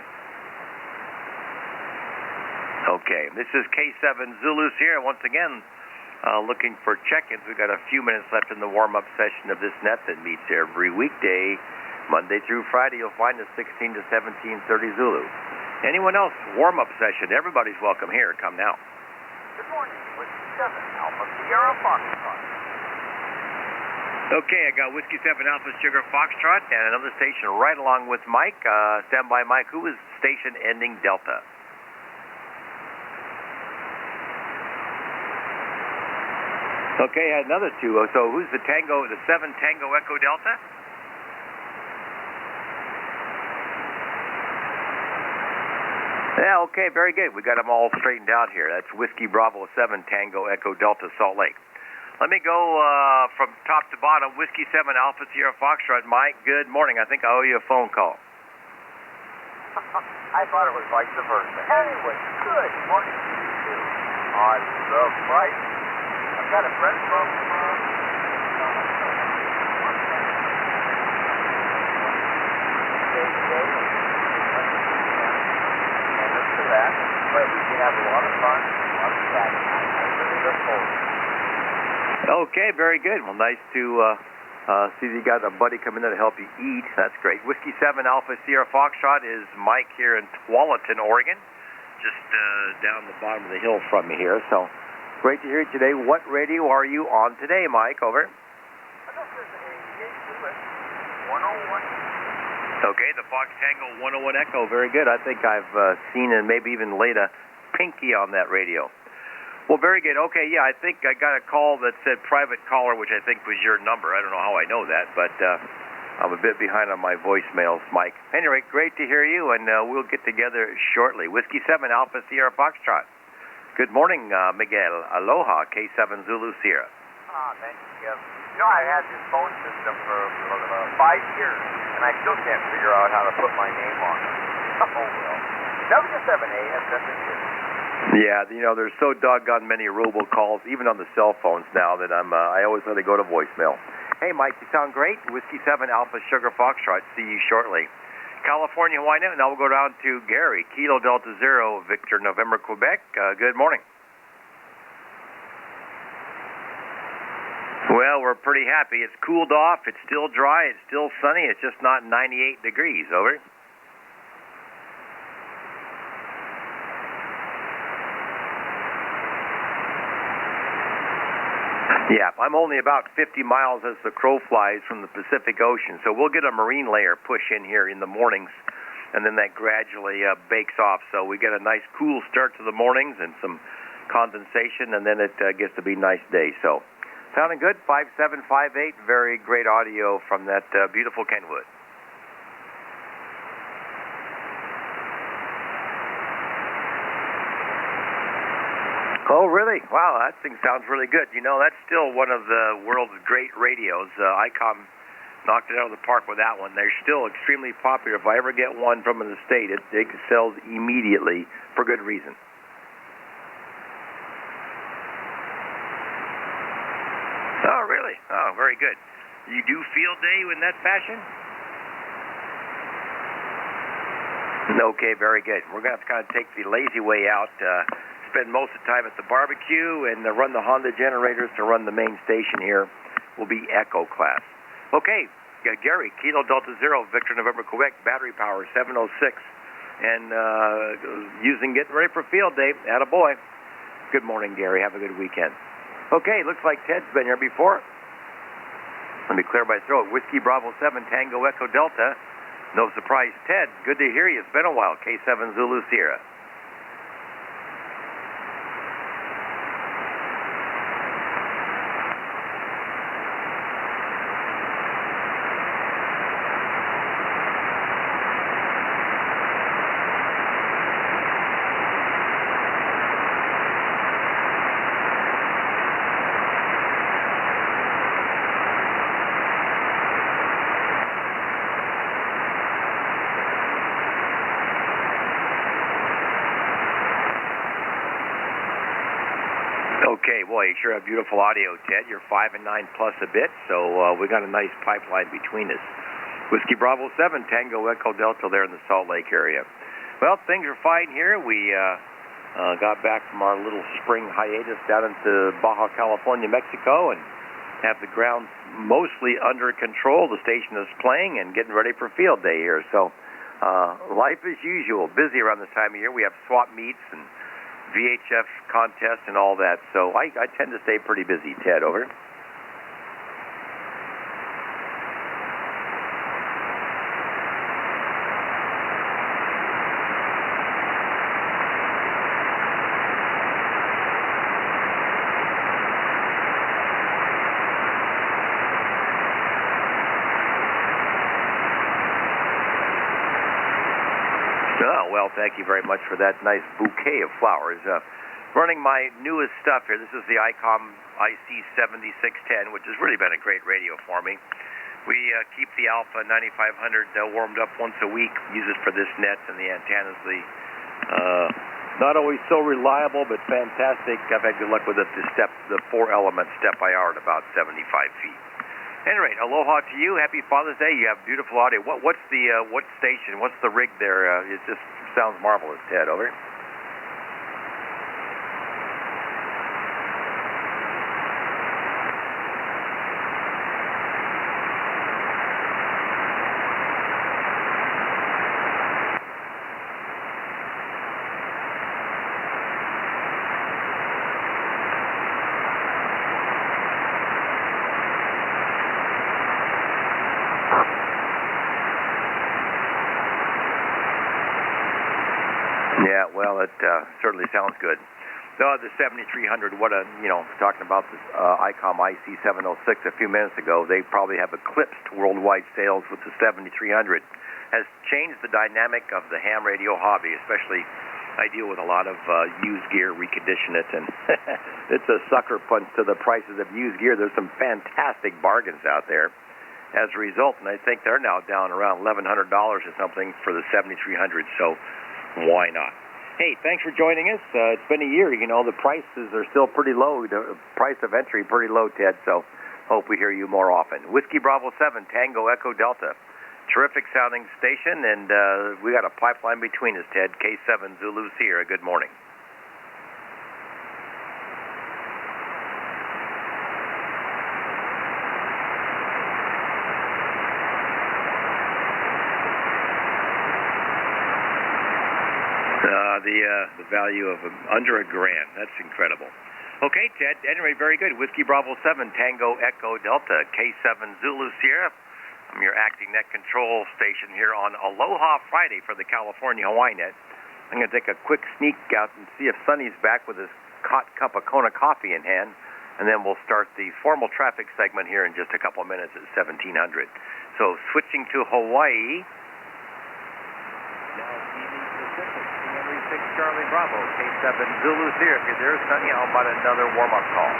Okay, this is K7 Zulu Sierra once again. Looking for check-ins. We've got a few minutes left in the warm-up session of this net that meets every weekday, Monday through Friday. You'll find us 16 to 1730 Zulu. Anyone else? Warm-up session. Everybody's welcome here. Come now. Good morning. Whiskey 7 Alpha Sierra Foxtrot. Okay, I got Whiskey 7 Alpha Sugar Foxtrot and another station right along with Mike. Stand by, Mike. Who is station ending Delta? Okay, I had another 2. So who's the Tango, the 7 Tango Echo Delta? Yeah, okay, very good. We got them all straightened out here. That's Whiskey Bravo 7 Tango Echo Delta Salt Lake. Let me go from top to bottom. Whiskey 7 Alpha Sierra Foxtrot. Mike, good morning. I think I owe you a phone call. I thought it was vice versa. Anyway, good morning to you too. On the right. I've got a friend from that, but we can have a lot of fun, a lot of chat. I really look forward to it. Okay, very good. Well, nice to see that you got a buddy coming in to help you eat. That's great. Whiskey 7 Alpha Sierra Foxtrot is Mike here in Tualatin, Oregon, just down the bottom of the hill from me here. So great to hear you today. What radio are you on today, Mike? Over. I guess there's a 101. Okay, the Fox Tango 101 Echo. Very good. I think I've seen and maybe even laid a pinky on that radio. Well, very good. Okay, yeah, I think I got a call that said private caller, which I think was your number. I don't know how I know that, but I'm a bit behind on my voicemails, Mike. Anyway, great to hear you, and we'll get together shortly. Whiskey 7 Alpha Sierra Foxtrot. Good morning, Miguel. Aloha, K7 Zulu Sierra. Thank you, Kevin. You know, I had this phone system for 5 years, and I still can't figure out how to put my name on it. Oh, well. W7A has nothing to do. Yeah, you know, there's so doggone many robocalls, even on the cell phones now, that I always let it go to voicemail. Hey, Mike, you sound great. Whiskey 7 Alpha Sugar Foxtrot. See you shortly. California, Hawaii. Now we'll go down to Gary, Kilo Delta Zero, Victor November, Quebec. Good morning. Well, we're pretty happy. It's cooled off. It's still dry. It's still sunny. It's just not 98 degrees. Over. Yeah, I'm only about 50 miles as the crow flies from the Pacific Ocean, so we'll get a marine layer push in here in the mornings, and then that gradually bakes off. So we get a nice cool start to the mornings and some condensation, and then it gets to be a nice day. So sounding good, 5758, very great audio from that beautiful Kenwood. Oh, really? Wow, that thing sounds really good. You know, that's still one of the world's great radios. Icom knocked it out of the park with that one. They're still extremely popular. If I ever get one from the state, it sells immediately for good reason. Oh, really? Oh, very good. You do field day in that fashion? Okay, very good. We're going to have to kind of take the lazy way out, spend most of the time at the barbecue, and run the Honda generators to run the main station here will be Echo class. Okay, Gary, Kilo Delta Zero, Victor November, Quebec, battery power 706, and getting ready for field day. Attaboy. Good morning, Gary. Have a good weekend. Okay, looks like Ted's been here before. Let me clear my throat. Whiskey Bravo 7, Tango Echo Delta. No surprise, Ted. Good to hear you. It's been a while. K7 Zulu Sierra. Okay, boy, you sure have beautiful audio, Ted. You're 5 and 9 plus a bit, so we got a nice pipeline between us. Whiskey Bravo 7, Tango Echo Delta there in the Salt Lake area. Well, things are fine here. We got back from our little spring hiatus down into Baja California, Mexico, and have the grounds mostly under control. The station is playing and getting ready for field day here. So life as usual, busy around this time of year. We have swap meets and VHF contests and all that, so I tend to stay pretty busy. Ted, over. Oh, well, thank you very much for that nice bouquet of flowers. Running my newest stuff here. This is the Icom IC7610, which has really been a great radio for me. We keep the Alpha 9500 warmed up once a week, use it for this net, and the antenna's not always so reliable, but fantastic. I've had good luck with it. The 4-element step-IR at about 75 feet. Anyway, aloha to you. Happy Father's Day. You have beautiful audio. What's the what station? What's the rig there? It just sounds marvelous, Ted. Over. Yeah, well, it certainly sounds good. The 7300, talking about this Icom IC706 a few minutes ago, they probably have eclipsed worldwide sales with the 7300. Has changed the dynamic of the ham radio hobby, especially I deal with a lot of used gear, recondition it, and it's a sucker punch to the prices of used gear. There's some fantastic bargains out there as a result, and I think they're now down around $1,100 or something for the 7300, so why not? Hey, thanks for joining us. It's been a year. The prices are still pretty low. The price of entry pretty low, Ted, so hope we hear you more often. Whiskey Bravo 7, Tango Echo Delta. Terrific sounding station, and we got a pipeline between us, Ted. K7 Zulu Sierra, good morning. The value of under $1,000. That's incredible. Okay, Ted, anyway, very good. Whiskey Bravo 7, Tango Echo Delta, K7 Zulu Sierra. I'm your acting net control station here on Aloha Friday for the California Hawaii Net. I'm going to take a quick sneak out and see if Sonny's back with his hot cup of Kona coffee in hand, and then we'll start the formal traffic segment here in just a couple of minutes at 1700. So switching to Hawaii. Now evening Pacific, Henry 6 Charlie Bravo, K7 Zulu Sierra. If you're there, Sonny, how about another warm-up call?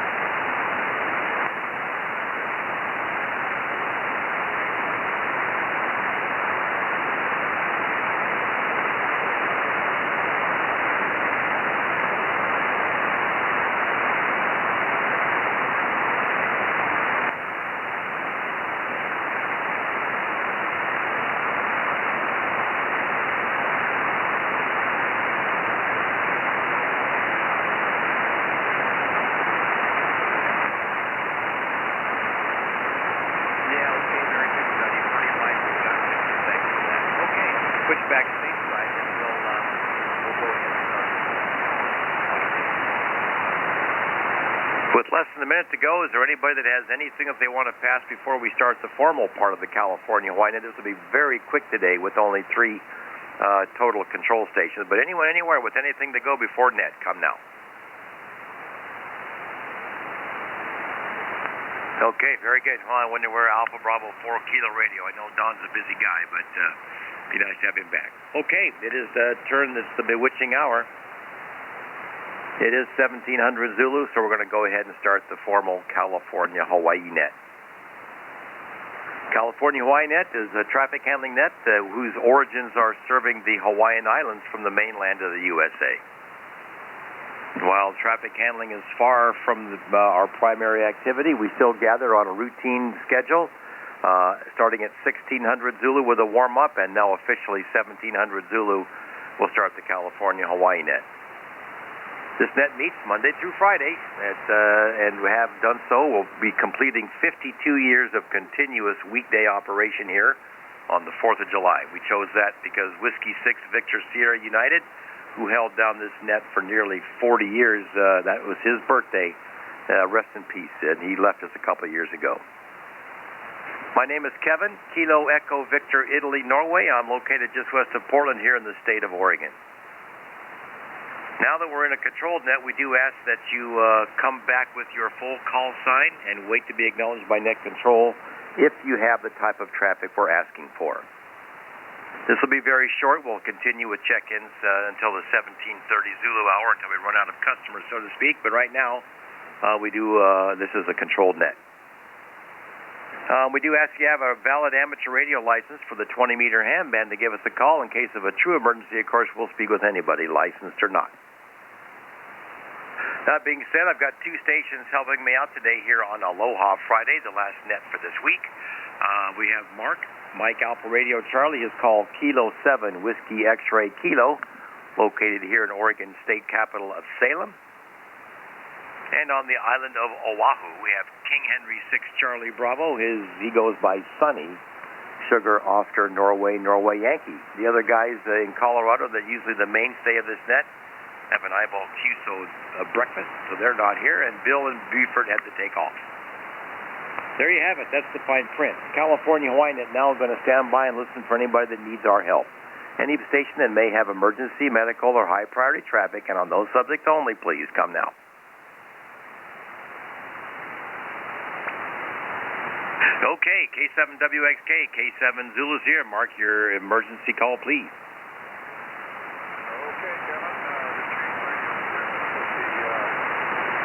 Back stateside, and we'll go ahead and start. With less than a minute to go, is there anybody that has anything that they want to pass before we start the formal part of the California Hawaii Net? This will be very quick today with only 3 total control stations, but anyone, anywhere with anything to go before net, come now. Okay, very good. Well, I wonder where Alpha Bravo 4 Kilo Radio. I know Don's a busy guy, but be nice to have him back. Okay, it is the turn. It's the bewitching hour. It is 1700 Zulu, so we're going to go ahead and start the formal California Hawaii Net. California Hawaii Net is a traffic handling net whose origins are serving the Hawaiian Islands from the mainland of the USA. While traffic handling is far from our primary activity, we still gather on a routine schedule. Starting at 1600 Zulu with a warm-up, and now officially 1700 Zulu will start the California Hawaii Net. This net meets Monday through Friday, and we have done so. We'll be completing 52 years of continuous weekday operation here on the 4th of July. We chose that because Whiskey 6 Victor Sierra United, who held down this net for nearly 40 years, that was his birthday. Rest in peace, and he left us a couple of years ago. My name is Kevin, Kilo Echo Victor Italy, Norway. I'm located just west of Portland here in the state of Oregon. Now that we're in a controlled net, we do ask that you come back with your full call sign and wait to be acknowledged by net control if you have the type of traffic we're asking for. This will be very short. We'll continue with check-ins until the 17:30 Zulu hour, until we run out of customers, so to speak. But right now, this is a controlled net. We do ask you to have a valid amateur radio license for the 20-meter ham band to give us a call in case of a true emergency. Of course, we'll speak with anybody, licensed or not. That being said, I've got 2 stations helping me out today here on Aloha Friday, the last net for this week. We have Mike Alpha Radio Charlie is called Kilo 7 Whiskey X-Ray Kilo, located here in Oregon state capital of Salem. And on the island of Oahu, we have King Henry 6 Charlie Bravo. He goes by Sonny, Sugar Oscar Norway Yankee. The other guys in Colorado that usually the mainstay of this net have an eyeball QSO breakfast, so they're not here. And Bill and Buford had to take off. There you have it. That's the fine print. California Hawaii Net now going to stand by and listen for anybody that needs our help. Any station that may have emergency, medical, or high priority traffic, and on those subjects only, please come now. Okay, K7WXK, K7 Zulu Sierra, mark your emergency call, please. Okay, Kevin,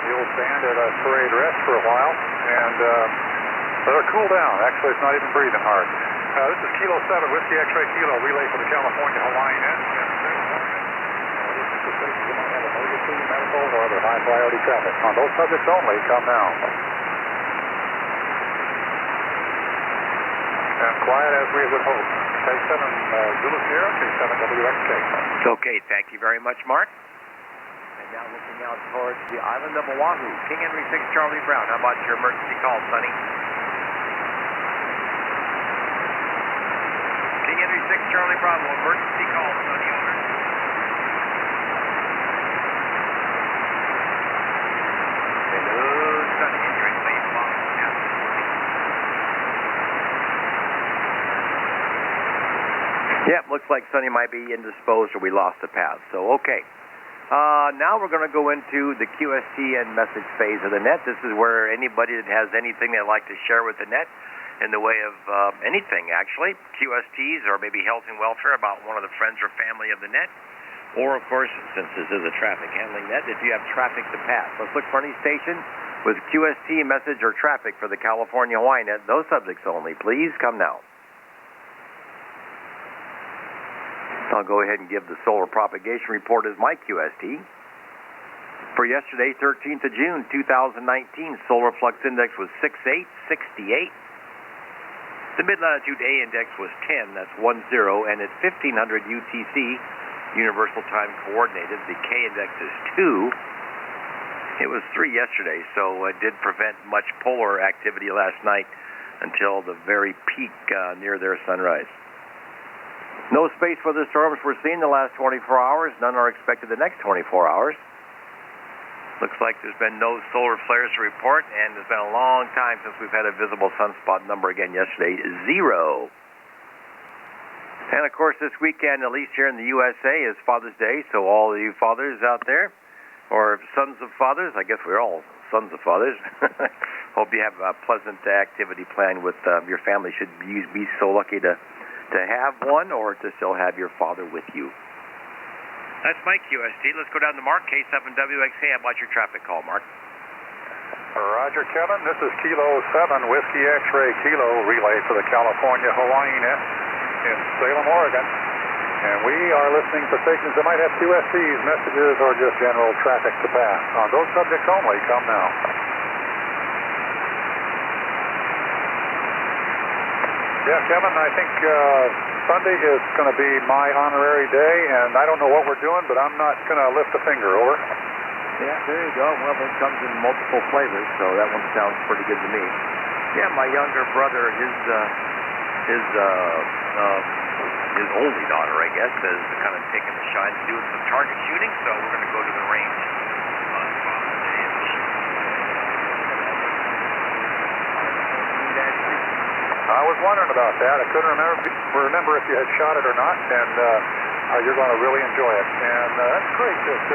the old band at a parade rest for a while, and they'll cool down. Actually, it's not even breathing hard. This is Kilo 7, Whiskey X-Ray Kilo, relay for the California Hawaii Net. This is the station that might have emergency, medical, or other high priority traffic. On those subjects only, come now. And quiet as we would hope. K7 Zulu Sierra, K7 WXK. Okay, thank you very much, Mark. And now looking out towards the island of Oahu. King Henry 6 Charlie Brown. How about your emergency call, Sonny? King Henry 6 Charlie Bravo, emergency call, Sonny, over. Hello, Sonny, entering base model. Yeah, looks like Sonny might be indisposed or we lost the path. So, okay. Now we're going to go into the QST and message phase of the net. This is where anybody that has anything they'd like to share with the net in the way of anything, actually, QSTs or maybe health and welfare about one of the friends or family of the net. Or, of course, since this is a traffic handling net, if you have traffic to pass. Let's look for any station with QST, message, or traffic for the California Hawaii net. Those subjects only. Please come now. I'll go ahead and give the solar propagation report as my QST. For yesterday, 13th of June, 2019, solar flux index was 6868. The mid-latitude A index was 10, that's 10, and at 1500 UTC, Universal Time Coordinated, the K index is 2. It was 3 yesterday, so it did prevent much polar activity last night until the very peak near their sunrise. No space weather storms were seen the last 24 hours. None are expected the next 24 hours. Looks like there's been no solar flares to report, and it's been a long time since we've had a visible sunspot number again yesterday, 0. And, of course, this weekend, at least here in the USA, is Father's Day, so all of you fathers out there, or sons of fathers, I guess we're all sons of fathers, hope you have a pleasant activity planned with your family. Should you be so lucky to have one or to still have your father with you. That's my QST. Let's go down to Mark, K7WXK. How about your traffic call, Mark? Roger, Kevin. This is Kilo 7, Whiskey X-Ray Kilo relay for the California Hawaii net in Salem, Oregon. And we are listening for stations that might have QSTs, messages, or just general traffic to pass. On those subjects only, come now. Yeah, Kevin, I think Sunday is going to be my honorary day, and I don't know what we're doing, but I'm not going to lift a finger, over. Yeah, there you go. Well, it comes in multiple flavors, so that one sounds pretty good to me. Yeah, my younger brother, his only daughter, I guess, is kind of taking the shine to doing some target shooting, so we're going to go to the range on Father's Day and shoot. I was wondering about that. I couldn't remember if you had shot it or not, and you're going to really enjoy it. And that's great. It's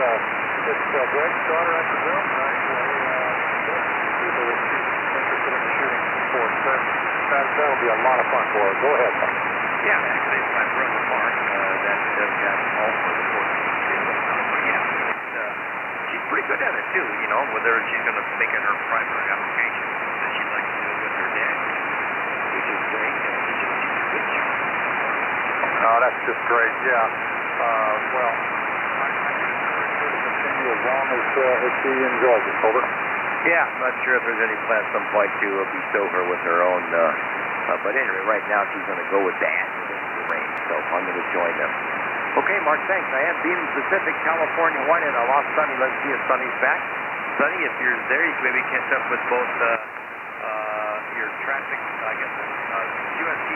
Greg's daughter, I presume. People that she's interested in shooting sports. That'll be a lot of fun for her. Go ahead. Yeah, actually, it's my brother Mark that does that also the 14th. But yeah, she's pretty good at it too. You know, whether she's going to make it her primary application, that she'd like to do it with her dad. Which is great, and she's a good shot. Oh, that's just great, yeah. Well, I think her to continue as long as she enjoys it, over. Yeah, I'm not sure if there's any plan at some point to bestow her with her own, but anyway, right now she's going to go with Dad to the range, so I'm going to join them. Okay, Mark, thanks. I am Beam Pacific, California, Hawaii, and I lost Sonny. Let's see if Sonny's back. Sonny, if you're there, you can maybe catch up with both your traffic, I guess, QST,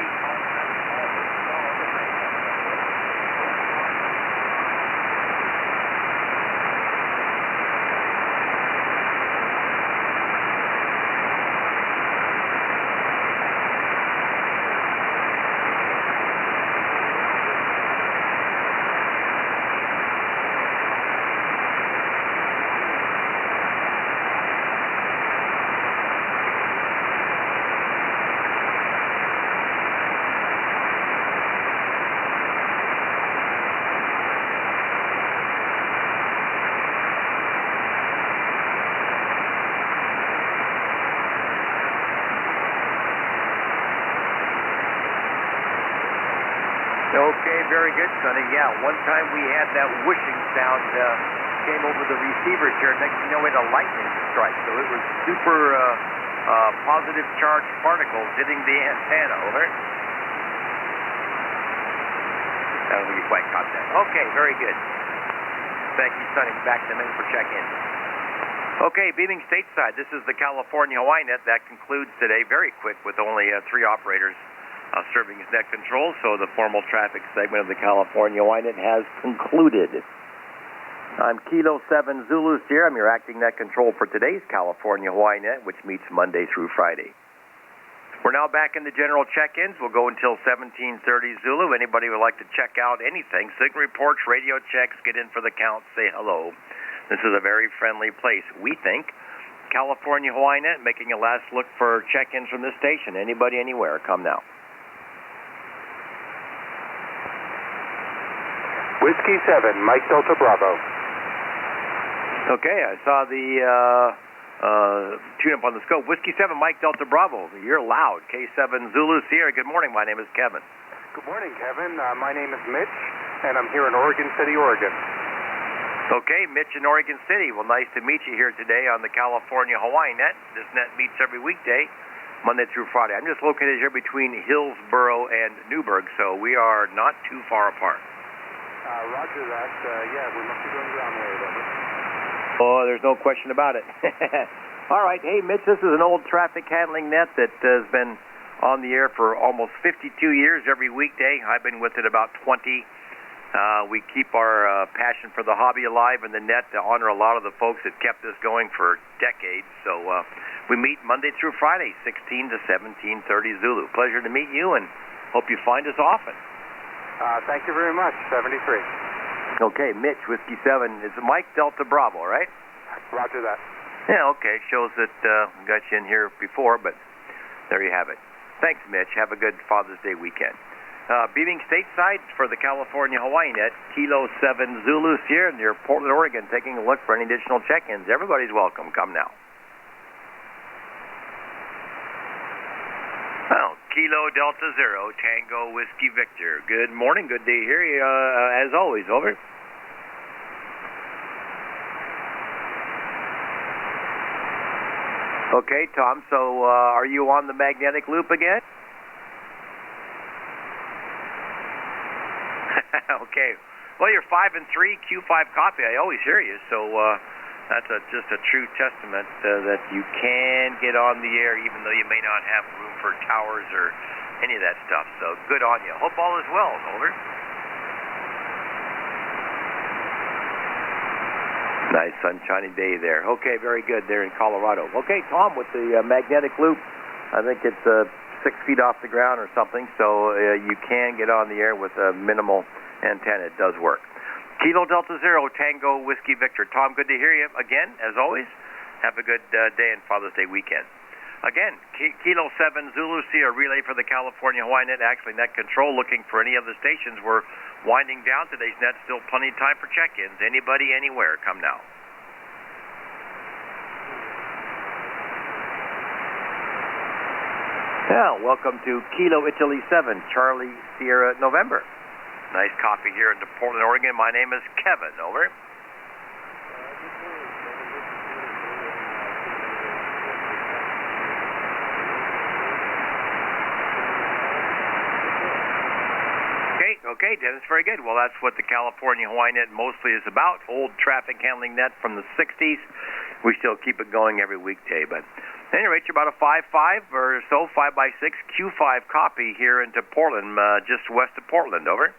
Okay, very good, Sonny. Yeah, one time we had that whooshing sound came over the receivers here. Next thing you know, we had a lightning strike. So it was super positive charged particles hitting the antenna. Over. I don't think you quite caught that. Okay, very good. Thank you, Sonny. Back to me for check-in. Okay, beaming stateside. This is the California Hawaii Net. That concludes today. Very quick with only 3 operators serving as net control. So the formal traffic segment of the California Hawaii Net has concluded. I'm Kilo 7 Zulu Sierra. I'm your acting net control for today's California Hawaii Net, which meets Monday through Friday. We're now back in the general check-ins. We'll go until 17:30 Zulu. Anybody would like to check out anything, signal reports, radio checks, get in for the count, say hello. This is a very friendly place, we think. California Hawaii Net, making a last look for check-ins from this station. Anybody, anywhere, come now. Whiskey 7, Mike Delta Bravo. Okay, I saw the tune-up on the scope. Whiskey 7, Mike Delta Bravo. You're loud. K7 Zulu Sierra. Good morning. My name is Kevin. Good morning, Kevin. My name is Mitch, and I'm here in Oregon City, Oregon. Okay, Mitch in Oregon City. Well, nice to meet you here today on the California Hawaii Net. This net meets every weekday, Monday through Friday. I'm just located here between Hillsboro and Newburgh, so we are not too far apart. Roger that. Yeah, we must be doing ground wave, over. Oh, there's no question about it. All right. Hey, Mitch, this is an old traffic handling net that has been on the air for almost 52 years every weekday. I've been with it about 20. We keep our passion for the hobby alive in the net to honor a lot of the folks that kept this going for decades. So we meet Monday through Friday, 16 to 17:30 Zulu. Pleasure to meet you, and hope you find us often. Thank you very much, 73. Okay, Mitch, Whiskey 7. It's Mike Delta Bravo, right? Roger that. Yeah, okay. Shows that we got you in here before, but there you have it. Thanks, Mitch. Have a good Father's Day weekend. Beaming stateside for the California Hawaii Net, Kilo 7 Zulu Sierra near Portland, Oregon, taking a look for any additional check-ins. Everybody's welcome. Come now. Well, Kilo Delta Zero, Tango Whiskey Victor. Good morning. Good to hear you, as always. Over. Okay, Tom, so are you on the magnetic loop again? Okay. Well, you're 5 and 3, Q5 copy. I always hear you, so that's just a true testament that you can get on the air even though you may not have room for towers or any of that stuff. So good on you. Hope all is well. Over. Nice sunshiny day there. Okay, very good there in Colorado. Okay, Tom, with the magnetic loop, I think it's 6 feet off the ground or something, so you can get on the air with a minimal antenna. It does work. Kilo Delta Zero, Tango Whiskey Victor. Tom, good to hear you again, as always. Have a good day and Father's Day weekend. Again, Kilo 7 Zulu Sierra relay for the California Hawaii Net, actually net control, looking for any other stations. We're winding down today's net. Still plenty of time for check-ins. Anybody, anywhere, come now. Now, welcome to Kilo Italy 7, Charlie Sierra November. Nice copy here in Portland, Oregon. My name is Kevin. Over. Okay, Dennis, very good. Well, that's what the California Hawaii Net mostly is about. Old traffic handling net from the 60s. We still keep it going every weekday, but at any rate, you're about a 5.5 or so, 5x6 Q5 copy here into Portland, just west of Portland. Over.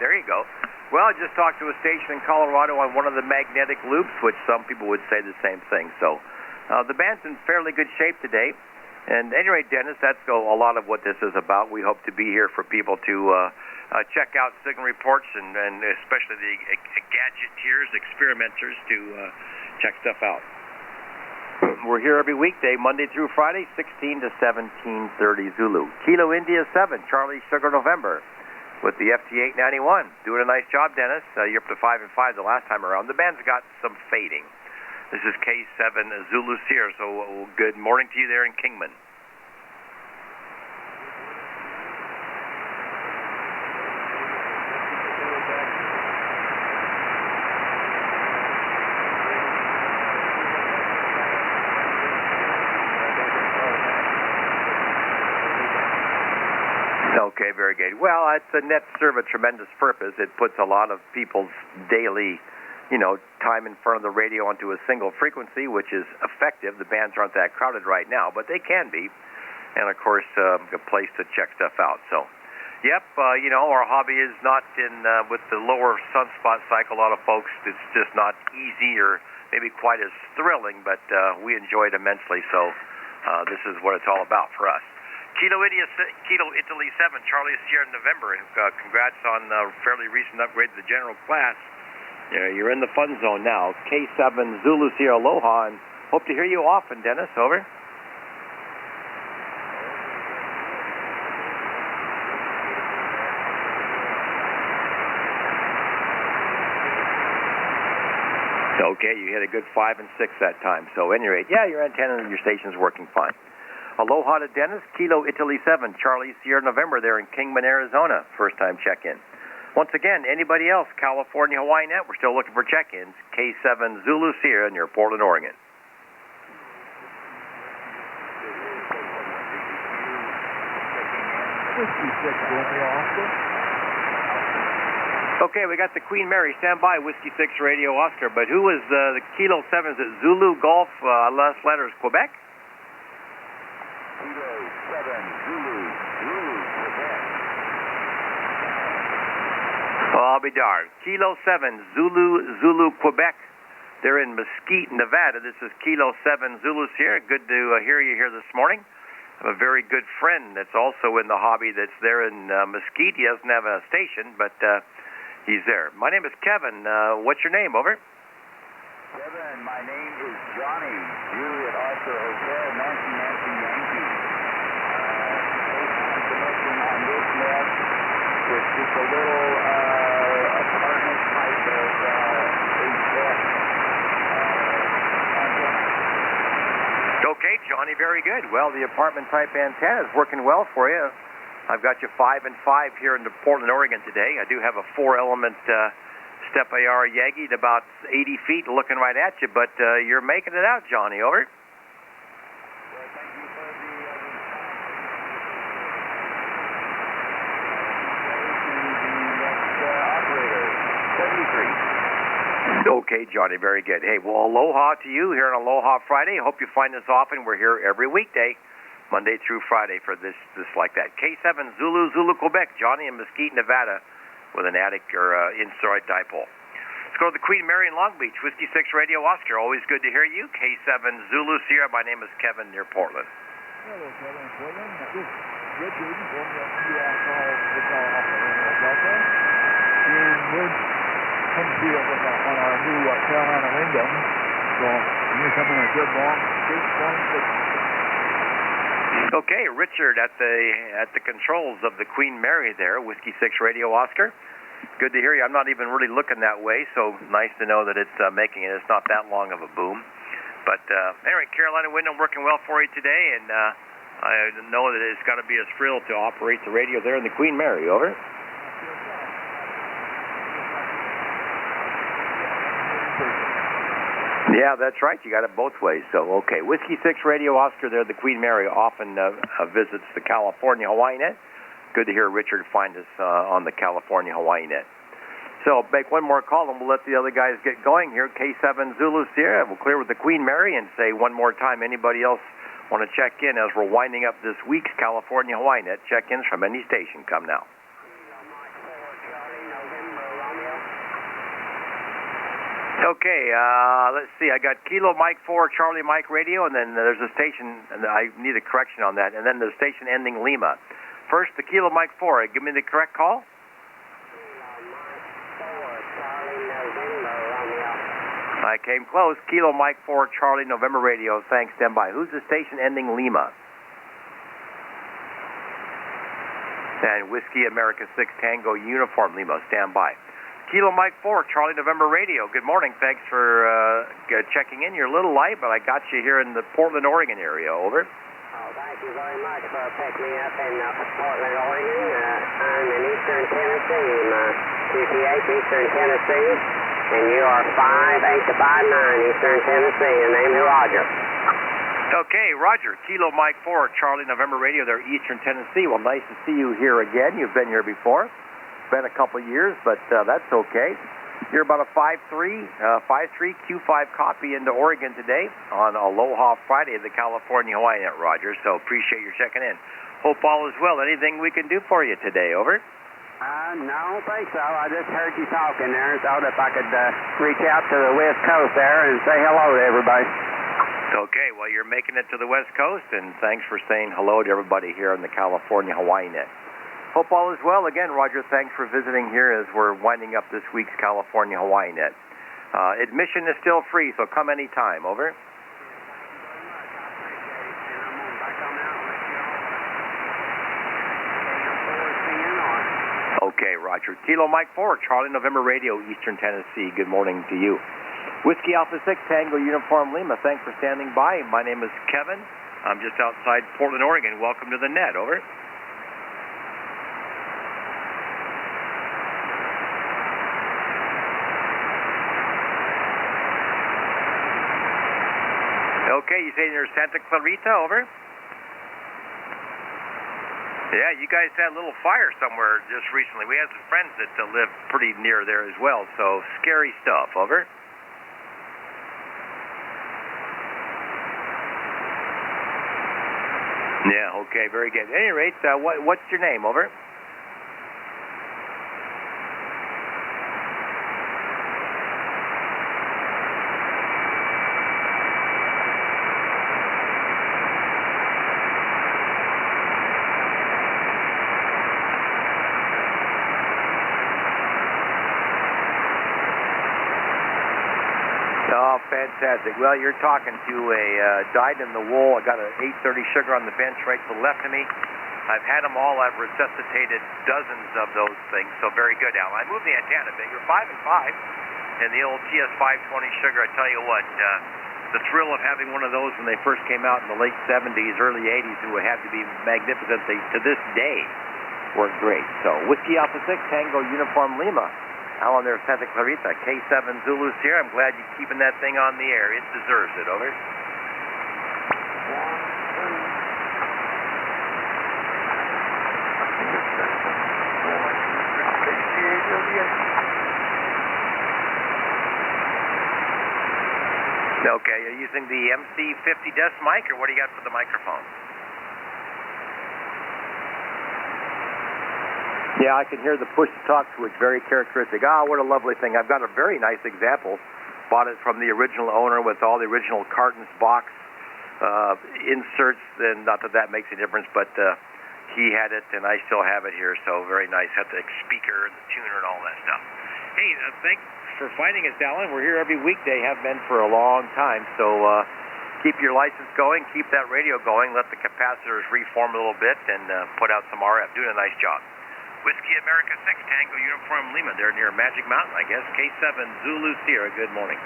There you go. Well, I just talked to a station in Colorado on one of the magnetic loops, which some people would say the same thing. So the band's in fairly good shape today. And at any rate, Dennis, that's a lot of what this is about. We hope to be here for people to check out signal reports and especially the gadgeteers, experimenters to check stuff out. We're here every weekday, Monday through Friday, 16 to 17:30 Zulu. Kilo India 7, Charlie Sugar November. With the FT891. Doing a nice job, Dennis. You're up to 5 and 5 the last time around. The band's got some fading. This is K7 Zulu Sierra, so good morning to you there in Kingman. Okay, very good. Well, the nets serve a tremendous purpose. It puts a lot of people's daily, time in front of the radio onto a single frequency, which is effective. The bands aren't that crowded right now, but they can be. And, of course, a place to check stuff out. So, yep, our hobby is not with the lower sunspot cycle. A lot of folks, it's just not easy or maybe quite as thrilling, but we enjoy it immensely. So this is what it's all about for us. Kilo Italy 7, Charlie Sierra November. Congrats on a fairly recent upgrade to the general class. You're in the fun zone now. K7 Zulu Sierra Aloha, and hope to hear you often, Dennis. Over. Okay, you hit a good 5 and 6 that time. So, at any rate, your antenna and your station's working fine. Aloha to Dennis, Kilo Italy 7, Charlie Sierra November there in Kingman, Arizona. First time check-in. Once again, anybody else, California Hawaii Net, we're still looking for check-ins. K7 Zulu Sierra near Portland, Oregon. Okay, we got the Queen Mary. Stand by, Whiskey 6 Radio Oscar. But who is the Kilo 7? Is it Zulu Golf, last letters, Quebec? Kilo 7 Zulu, Quebec. Well, I'll be darned. Kilo 7 Zulu, Quebec. They're in Mesquite, Nevada. This is Kilo 7 Zulu Sierra. Good to hear you here this morning. I have a very good friend that's also in the hobby that's there in Mesquite. He doesn't have a station, but he's there. My name is Kevin. What's your name? Over. Kevin, my name is Johnny. Juliet Oscar Hotel, Nancy Yankee. Connection on this net with just a little apartment type of HF antenna. Okay, Johnny, very good. Well, the apartment type antenna is working well for you. I've got you 5 and 5 here in Portland, Oregon today. I do have a 4-element Step AR Yagi at about 80 feet looking right at you, but you're making it out, Johnny. Over. Well, thank you for the operator, 73. Okay, Johnny, very good. Hey, well, aloha to you here on Aloha Friday. Hope you find us often. We're here every weekday, Monday through Friday for this like that. K7 Zulu, Quebec. Johnny in Mesquite, Nevada with an attic or inside dipole. Let's go to the Queen Mary in Long Beach. Whiskey 6 Radio Oscar. Always good to hear you. K7 Zulu Sierra. My name is Kevin near Portland. Hello, Kevin. Portland. This is Richard from the Delta. And we're coming to you on our new Carolina Wyndham. So you're coming a good long, straight, long distance. Okay, Richard at the controls of the Queen Mary there, Whiskey 6 Radio Oscar. Good to hear you. I'm not even really looking that way, so nice to know that it's making it. It's not that long of a boom. But anyway, Carolina Wyndham working well for you today, and I know that it's got to be a thrill to operate the radio there in the Queen Mary. Over. Yeah, that's right. You got it both ways. So, okay. Whiskey 6 Radio Oscar there, the Queen Mary often visits the California Hawaii Net. Good to hear Richard find us on the California Hawaii Net. So, make one more call and we'll let the other guys get going here. K7 Zulu Sierra. We'll clear with the Queen Mary and say one more time, anybody else want to check in as we're winding up this week's California Hawaii Net. Check-ins from any station come now. Okay, let's see. I got Kilo Mike 4, Charlie Mike Radio, and then there's a station, and I need a correction on that, and then the station ending Lima. First, the Kilo Mike 4. Give me the correct call. I came close. Kilo Mike 4, Charlie November Radio. Thanks, stand by. Who's the station ending Lima? And Whiskey America 6 Tango Uniform Lima. Stand by. Kilo Mike 4, Charlie November Radio. Good morning. Thanks for checking in. You're a little light, but I got you here in the Portland, Oregon area. Over. Oh, thank you very much for picking me up in Portland, Oregon. I'm in eastern Tennessee, QTH, eastern Tennessee, and you are 58 to 59, eastern Tennessee. Your name's Roger. Okay, Roger. Kilo Mike 4, Charlie November Radio there, Eastern Tennessee. Well, nice to see you here again. You've been here before. Been a couple years, but that's okay. You're about a 5'3", Q5 copy into Oregon today on Aloha Friday of the California Hawaii Net, Roger. So appreciate your checking in. Hope all is well. Anything we can do for you today, over? No, I don't think so. I just heard you talking there and thought if I could reach out to the West Coast there and say hello to everybody. Okay, well, you're making it to the West Coast, and thanks for saying hello to everybody here on the California Hawaii Net. Hope all is well. Again, Roger, thanks for visiting here as we're winding up this week's California Hawaii Net. Admission is still free, so come anytime. Over. Okay, Roger. Kilo Mike 4, Charlie November Radio, Eastern Tennessee. Good morning to you. Whiskey Alpha 6, Tango Uniform Lima. Thanks for standing by. My name is Kevin. I'm just outside Portland, Oregon. Welcome to the net. Over. Okay, you say you're Santa Clarita, over? Yeah, you guys had a little fire somewhere just recently. We had some friends that live pretty near there as well, so scary stuff, over? Yeah, okay, very good. At any rate, what's your name, over? Oh, fantastic. Well, you're talking to a dyed-in-the-wool. I got an 830 sugar on the bench right to the left of me. I've had them all. I've resuscitated dozens of those things, so very good, Al. I moved the antenna bigger, 5 and 5, and the old TS520 sugar, I tell you what, the thrill of having one of those when they first came out in the late 70s, early 80s, it would have to be magnificent. They, to this day, work great. So, Whiskey Alpha 6, Tango Uniform Lima. Al on there, Santa Clarita, K7 Zulu Sierra. I'm glad you're keeping that thing on the air. It deserves it, over. Okay, you're using the MC50 desk mic, or what do you got for the microphone? Yeah, I can hear the push-to-talk switch, very characteristic. Ah, what a lovely thing. I've got a very nice example. Bought it from the original owner with all the original cartons, box, inserts, and not that that makes a difference, but he had it, and I still have it here, so very nice. Had the speaker and the tuner and all that stuff. Hey, thanks for finding us, Alan. We're here every weekday, have been for a long time, so keep your license going, keep that radio going, let the capacitors reform a little bit, and put out some RF. Doing a nice job. Whiskey America 6, Tango Uniform Lima. They're near Magic Mountain, I guess. K7 Zulu Sierra. Good morning.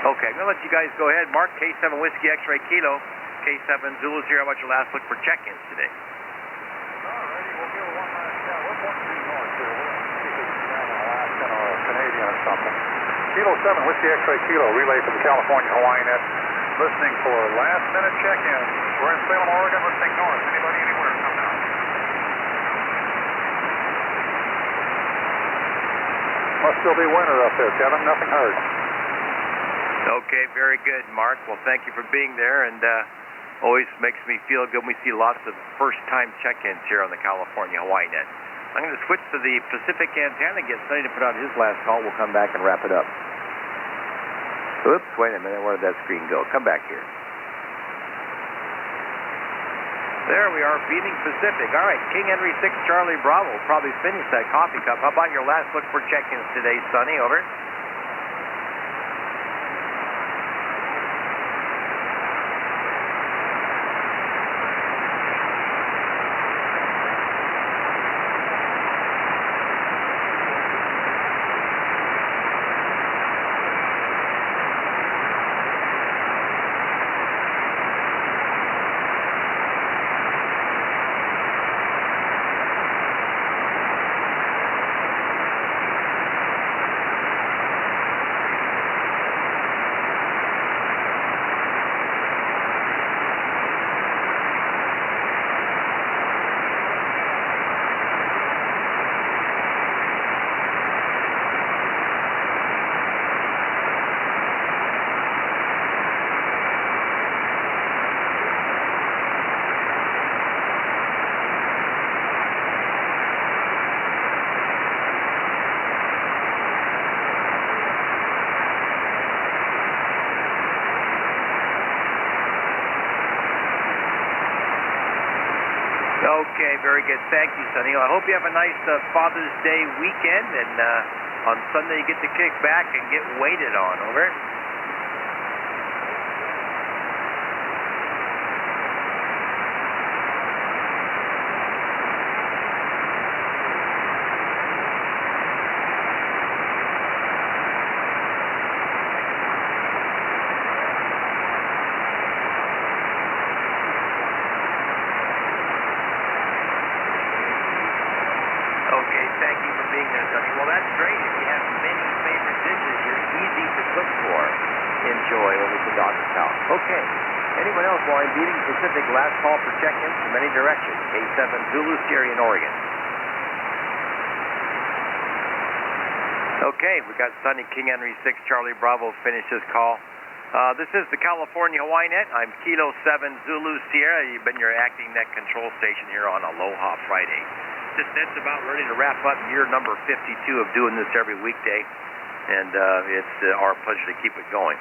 Okay, I'm going to let you guys go ahead. Mark, K7 Whiskey X-Ray Kilo, K7 Zulu Sierra. How about your last look for check-ins today? Alrighty, we'll give it one last shot. We're pointing due north here. We'll see if it's down in Alaskan or Canadian or something. Kilo 7 Whiskey X-Ray Kilo, relay from the California Hawaii Net. Listening for last-minute check-ins. We're in Salem, Oregon, listening north. Anybody, anywhere, come down. Must still be winter up there, Kevin. Nothing heard. Okay, very good, Mark. Well, thank you for being there, and always makes me feel good when we see lots of first-time check-ins here on the California Hawaii Net. I'm going to switch to the Pacific antenna, get Sonny to put out his last call. We'll come back and wrap it up. Oops, wait a minute. Where did that screen go? Come back here. There we are, beating Pacific. All right, King Henry 6, Charlie Bravo. Probably finished that coffee cup. How about your last look for check-ins today, Sonny? Over. Okay, very good. Thank you, Sonny. I hope you have a nice Father's Day weekend, and on Sunday you get to kick back and get waited on. Over. Thank you for being there, Sonny. Well, that's great. If you have many favorite dishes, you're easy to cook for. Enjoy over to Doc's house. Okay. Anyone else while I'm beating Pacific, last call for check-ins from any direction. K7 Zulu Sierra in Oregon. Okay, we got Sonny King Henry 6 Charlie Bravo finish his call. This is the California Hawaii Net. I'm Kilo 7 Zulu Sierra. You've been your acting net control station here on Aloha Friday. This net's about ready to wrap up year number 52 of doing this every weekday, and it's our pleasure to keep it going.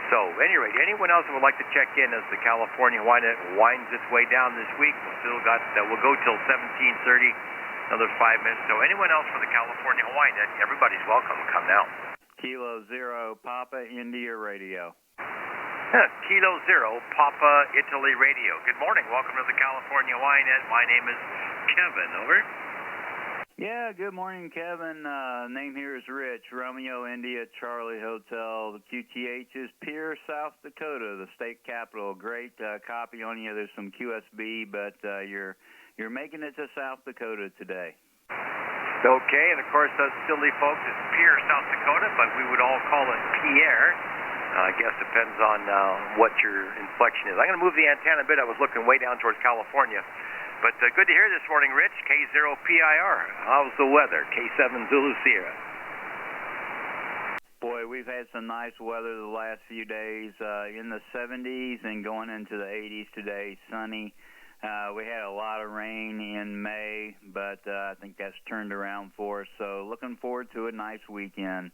So, at any rate, anyone else that would like to check in as the California Hawaii Net winds its way down this week? We'll go till 17:30, another 5 minutes. So, anyone else for the California Hawaii Net? Everybody's welcome. Come now. Kilo 0 Papa India Radio. Kilo 0 Papa Italy Radio. Good morning. Welcome to the California Hawaii Net. My name is Kevin. Over. Yeah, good morning, Kevin. Name here is Rich. Romeo India Charlie Hotel. The QTH is Pierre, South Dakota, the state capital. Great copy on you. There's some QSB, but you're making it to South Dakota today. Okay, and of course, us silly folks, it's Pierre, South Dakota, but we would all call it Pierre. I guess depends on what your inflection is. I'm going to move the antenna a bit. I was looking way down towards California. But good to hear this morning, Rich. K0PIR. How's the weather? K7 Zulu Sierra. Boy, we've had some nice weather the last few days, in the 70s and going into the 80s today. Sunny. We had a lot of rain in May, but I think that's turned around for us. So looking forward to a nice weekend.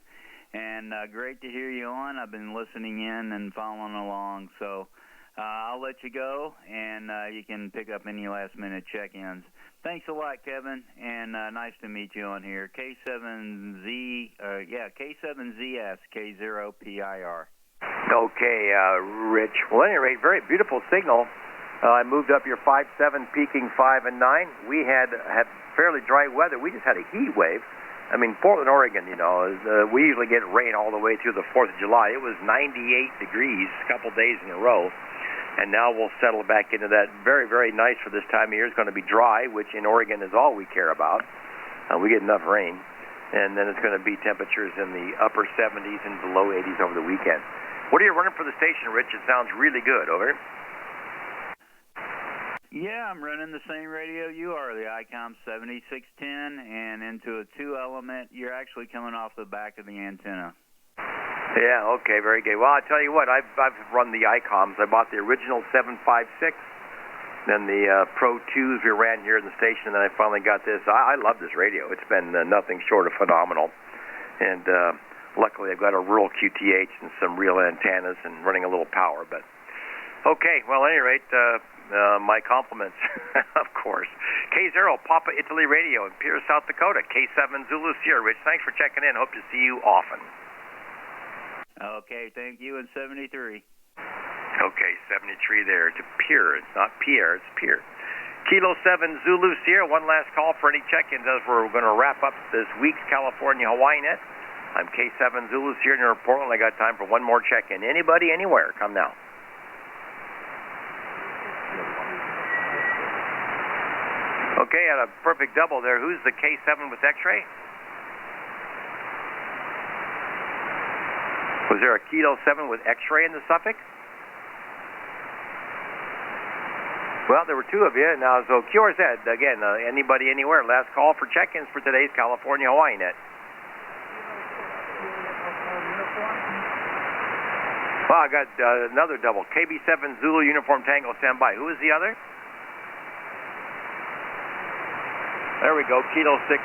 And great to hear you on. I've been listening in and following along. So I'll let you go, and you can pick up any last-minute check-ins. Thanks a lot, Kevin, and nice to meet you on here. K7ZS, K0PIR. Okay, Rich. Well, at any rate, very beautiful signal. I moved up your 5-7, peaking 5 and 9. We had fairly dry weather. We just had a heat wave. I mean, Portland, Oregon, we usually get rain all the way through the 4th of July. It was 98 degrees a couple days in a row. And now we'll settle back into that. Very, very nice for this time of year. It's going to be dry, which in Oregon is all we care about. We get enough rain. And then it's going to be temperatures in the upper 70s and below 80s over the weekend. What are you running for the station, Rich? It sounds really good. Over. Yeah, I'm running the same radio you are, the Icom 7610, and into a 2-element. You're actually coming off the back of the antenna. Yeah, okay, very good. Well, I tell you what, I've run the Icoms. I bought the original 756, then the Pro 2s we ran here in the station, and then I finally got this. I love this radio. It's been nothing short of phenomenal. And luckily I've got a rural QTH and some real antennas and running a little power. But okay, well, at any rate, my compliments, of course. K0 Papa Italy Radio in Pierre, South Dakota. K7 Zulu Sierra. Rich, thanks for checking in. Hope to see you often. Okay, thank you, and 73. Okay, 73 there to Pierre. It's not Pierre, it's Pierre. Kilo 7 Zulu Sierra. One last call for any check-ins as we're going to wrap up this week's California Hawaii Net. I'm K7 Zulu Sierra near Portland. I got time for one more check-in. Anybody, anywhere, come now. Okay, at a perfect double there. Who's the K7 with X-ray? Was there a Kilo 7 with X-ray in the suffix? Well, there were two of you. Now, so QRZ, again, anybody, anywhere. Last call for check-ins for today's California Hawaii Net. Well, I got another double. KB7 Zulu Uniform Tango, stand by. Who is the other? There we go. Kilo 6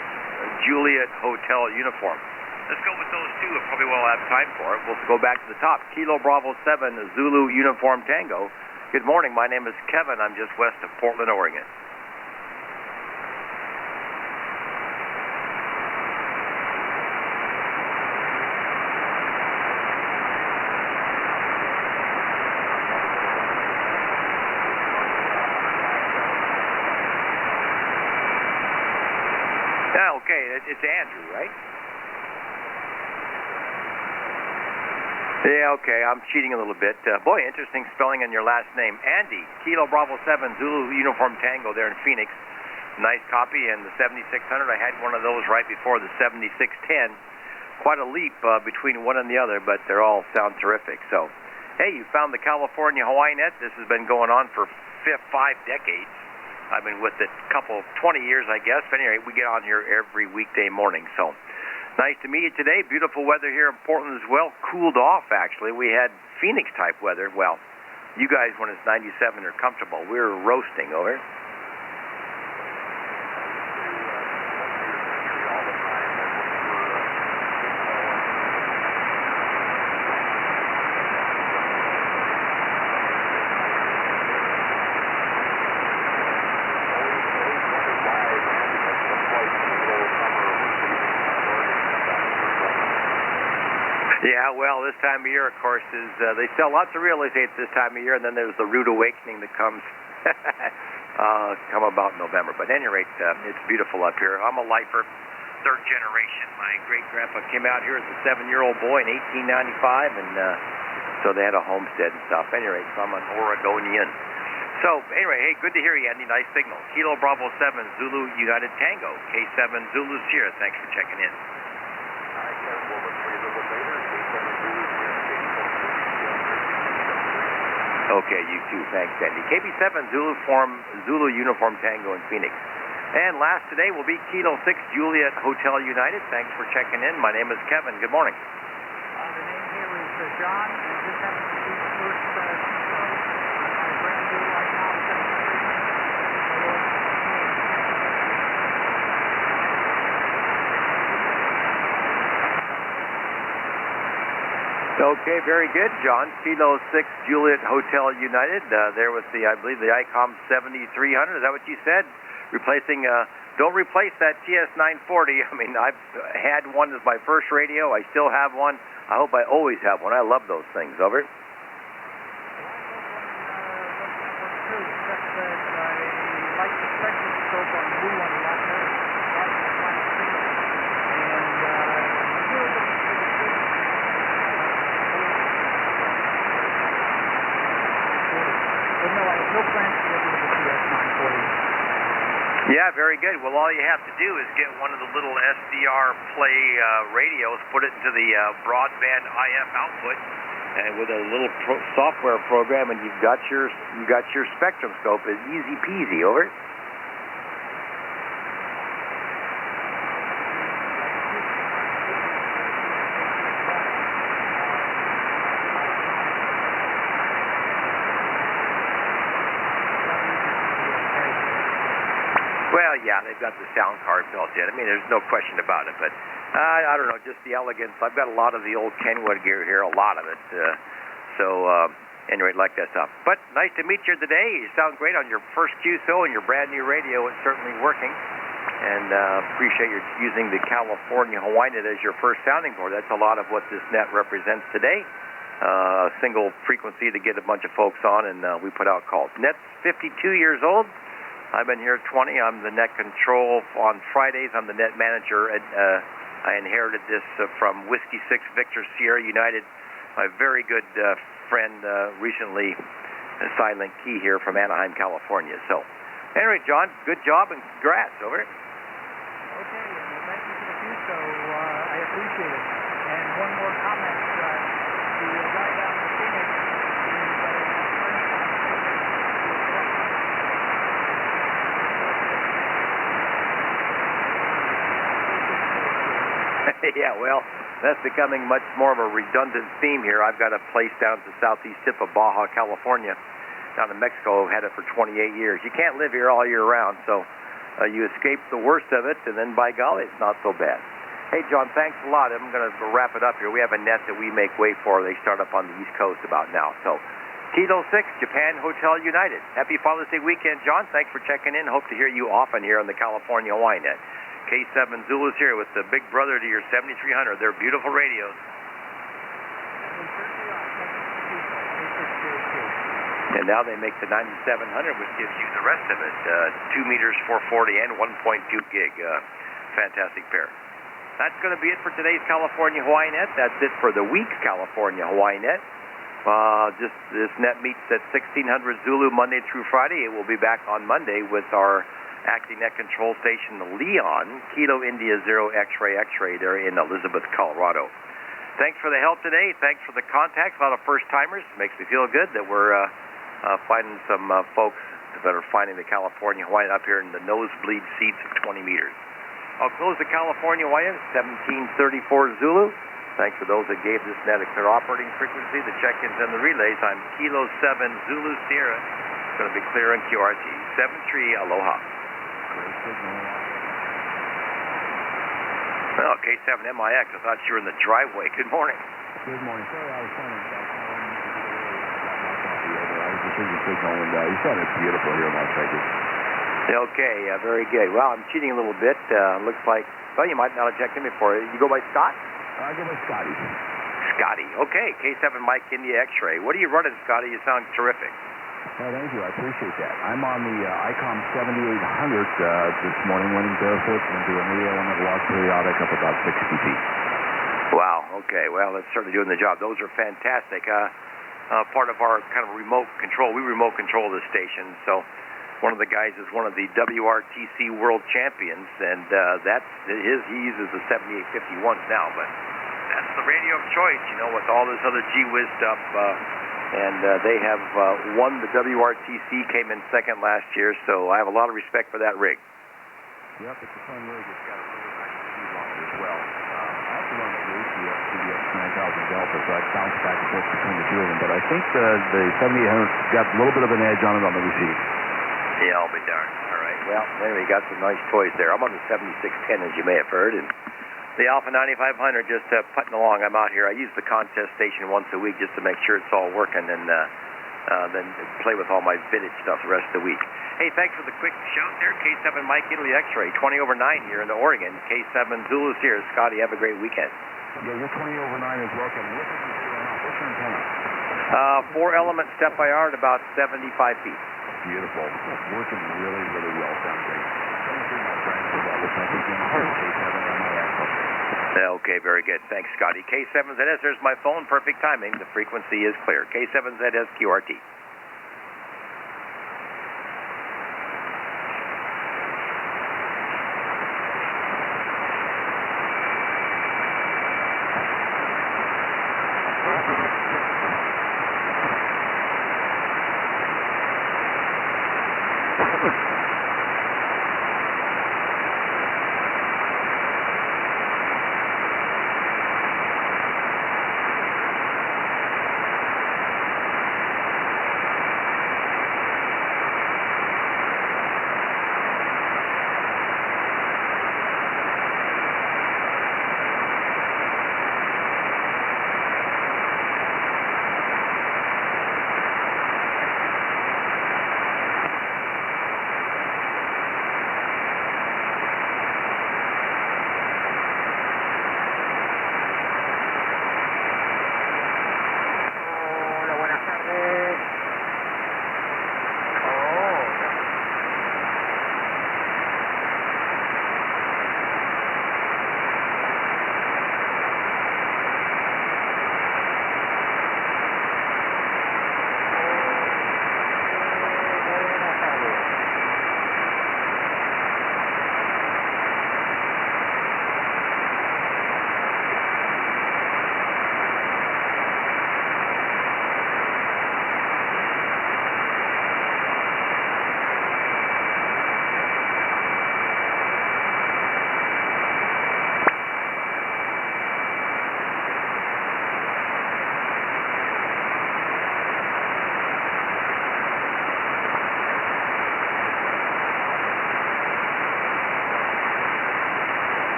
Juliet Hotel Uniform. Let's go with those two. Probably we'll have time for it. We'll go back to the top. Kilo Bravo 7 Zulu Uniform Tango. Good morning. My name is Kevin. I'm just west of Portland, Oregon. it's Andrew, right? Yeah, okay, I'm cheating a little bit. Boy, interesting spelling on your last name. Andy, Kilo Bravo 7, Zulu Uniform Tango there in Phoenix. Nice copy, and the 7600, I had one of those right before the 7610. Quite a leap between one and the other, but they all sound terrific. So, hey, you found the California Hawaii Net. This has been going on for 5 decades. I've been with it 20 years, I guess. But anyway, we get on here every weekday morning, so nice to meet you today. Beautiful weather here in Portland as well. Cooled off, actually. We had Phoenix-type weather. Well, you guys, when it's 97, are comfortable. We're roasting over. Yeah, well, this time of year, of course, is they sell lots of real estate this time of year, and then there's the rude awakening that comes come about in November. But at any rate, it's beautiful up here. I'm a lifer, third generation. My great-grandpa came out here as a 7-year-old boy in 1895, and so they had a homestead and stuff. At any rate, so I'm an Oregonian. So, anyway, hey, good to hear you, Andy. Nice signal. Kilo Bravo 7, Zulu United Tango, K7 Zulu Sierra. Thanks for checking in. Okay, you too. Thanks, Andy. KB7 Zulu Uniform Tango in Phoenix. And last today will be Kilo 6 Juliet Hotel United. Thanks for checking in. My name is Kevin. Good morning. The name here is John, and this happens to be the first Kilo on my brand new Icom 7300. Okay, very good, John. Kilo 6 Juliet Hotel United. There was I believe, the Icom 7300. Is that what you said? Replacing, don't replace that TS940. I mean, I've had one as my first radio. I still have one. I hope I always have one. I love those things. Over. I like the spectroscope on the new one a lot better. No, I have no plans to get rid of the TS940. Yeah, very good. Well, all you have to do is get one of the little SDR Play radios, put it into the broadband IF output, and with a little software program, and you've got your spectroscope. It's easy peasy. Over. Well, yeah, they've got the sound card built in. I mean, there's no question about it. But I don't know, just the elegance. I've got a lot of the old Kenwood gear here, a lot of it. Anyway, like that stuff. But nice to meet you today. You sound great on your first QSO and your brand new radio. It's certainly working. And appreciate you using the California Hawaii Net as your first sounding board. That's a lot of what this net represents today. A single frequency to get a bunch of folks on, and we put out calls. Net's 52 years old. I've been here 20. I'm the net control on Fridays. I'm the net manager. I inherited this from Whiskey 6 Victor Sierra United. My very good friend recently, Silent Key here from Anaheim, California. So, anyway, John, good job and congrats. Over. Okay, well, thank you for the QSO. I appreciate it. And one more comment. The guy down in Phoenix Yeah, well, that's becoming much more of a redundant theme here. I've got a place down at the southeast tip of Baja, California, down in Mexico. I've had it for 28 years. You can't live here all year round, so you escape the worst of it, and then by golly, it's not so bad. Hey, John, thanks a lot. I'm going to wrap it up here. We have a net that we make way for. They start up on the East Coast about now. So, Kilo 6, Japan Hotel United. Happy Father's Day weekend, John. Thanks for checking in. Hope to hear you often here on the California Hawaii Net. K7 Zulu's here with the big brother to your 7300. They're beautiful radios. And now they make the 9700, which gives you the rest of it, 2 meters, 440, and 1.2 gig. fantastic pair. That's going to be it for today's California Hawaii Net. That's it for the week California Hawaii Net. Just this net meets at 1600 Zulu Monday through Friday. It will be back on Monday with our acting net control station Leon, Kilo India 0 X-ray there in Elizabeth, Colorado. Thanks for the help today. Thanks for the contacts. A lot of first-timers. Makes me feel good that we're finding some folks that are finding the California Hawaii up here in the nosebleed seats of 20 meters. I'll close the California Hawaii at 1734 Zulu. Thanks for those that gave this net a clear operating frequency, the check-ins and the relays. I'm Kilo 7 Zulu Sierra. It's going to be clear on QRT. 73 Aloha. Well, K7 MIX, I thought you were in the driveway. Good morning. Good morning. Sorry, I was trying to I was just reading the signal, and you sounded beautiful here in Las Vegas. Okay, very good. Well, I'm cheating a little bit. Looks like, well, you might not have checked in before. You go by Scott? I go by Scotty. Scotty. Okay, K7 Mike India X-ray. What are you running, Scotty? You sound terrific. Oh, thank you. I appreciate that. I'm on the Icom 7800 this morning, running barefoot into an AL1 log periodic up about 60 feet. Wow. Okay. Well, that's certainly doing the job. Those are fantastic. Part of our kind of remote control. We remote control the station. So one of the guys is one of the WRTC World Champions, and he uses the 7851s now. But that's the radio of choice, you know, with all this other gee-whiz stuff. And they have won the WRTC, came in second last year, so I have a lot of respect for that rig. Yep, it's a fun rig. It's got a really nice speed on it as well. I also run the ACS CDX 9000 Delta, so I bounce back and forth between the two of them. But I think the 7800's got a little bit of an edge on it on the receive. Yeah, I'll be darned. All right. Well, anyway, you got some nice toys there. I'm on the 7610, as you may have heard, and the Alpha 9500 just putting along. I'm out here. I use the contest station once a week just to make sure it's all working, and then play with all my vintage stuff the rest of the week. Hey, thanks for the quick shout there. K7 Mike Italy X-ray, 20 over 9 here in Oregon. K7 Zulu's here. Scotty, have a great weekend. Yeah, you're 20 over 9 as well. What's your antenna? 4-element step-IR at about 75 feet. Beautiful. Working really, really well. Sounds great. Thank you, my friend, for that. We'll talk again. K7 Okay, very good. Thanks, Scotty. K7ZS, there's my phone. Perfect timing. The frequency is clear. K7ZS QRT.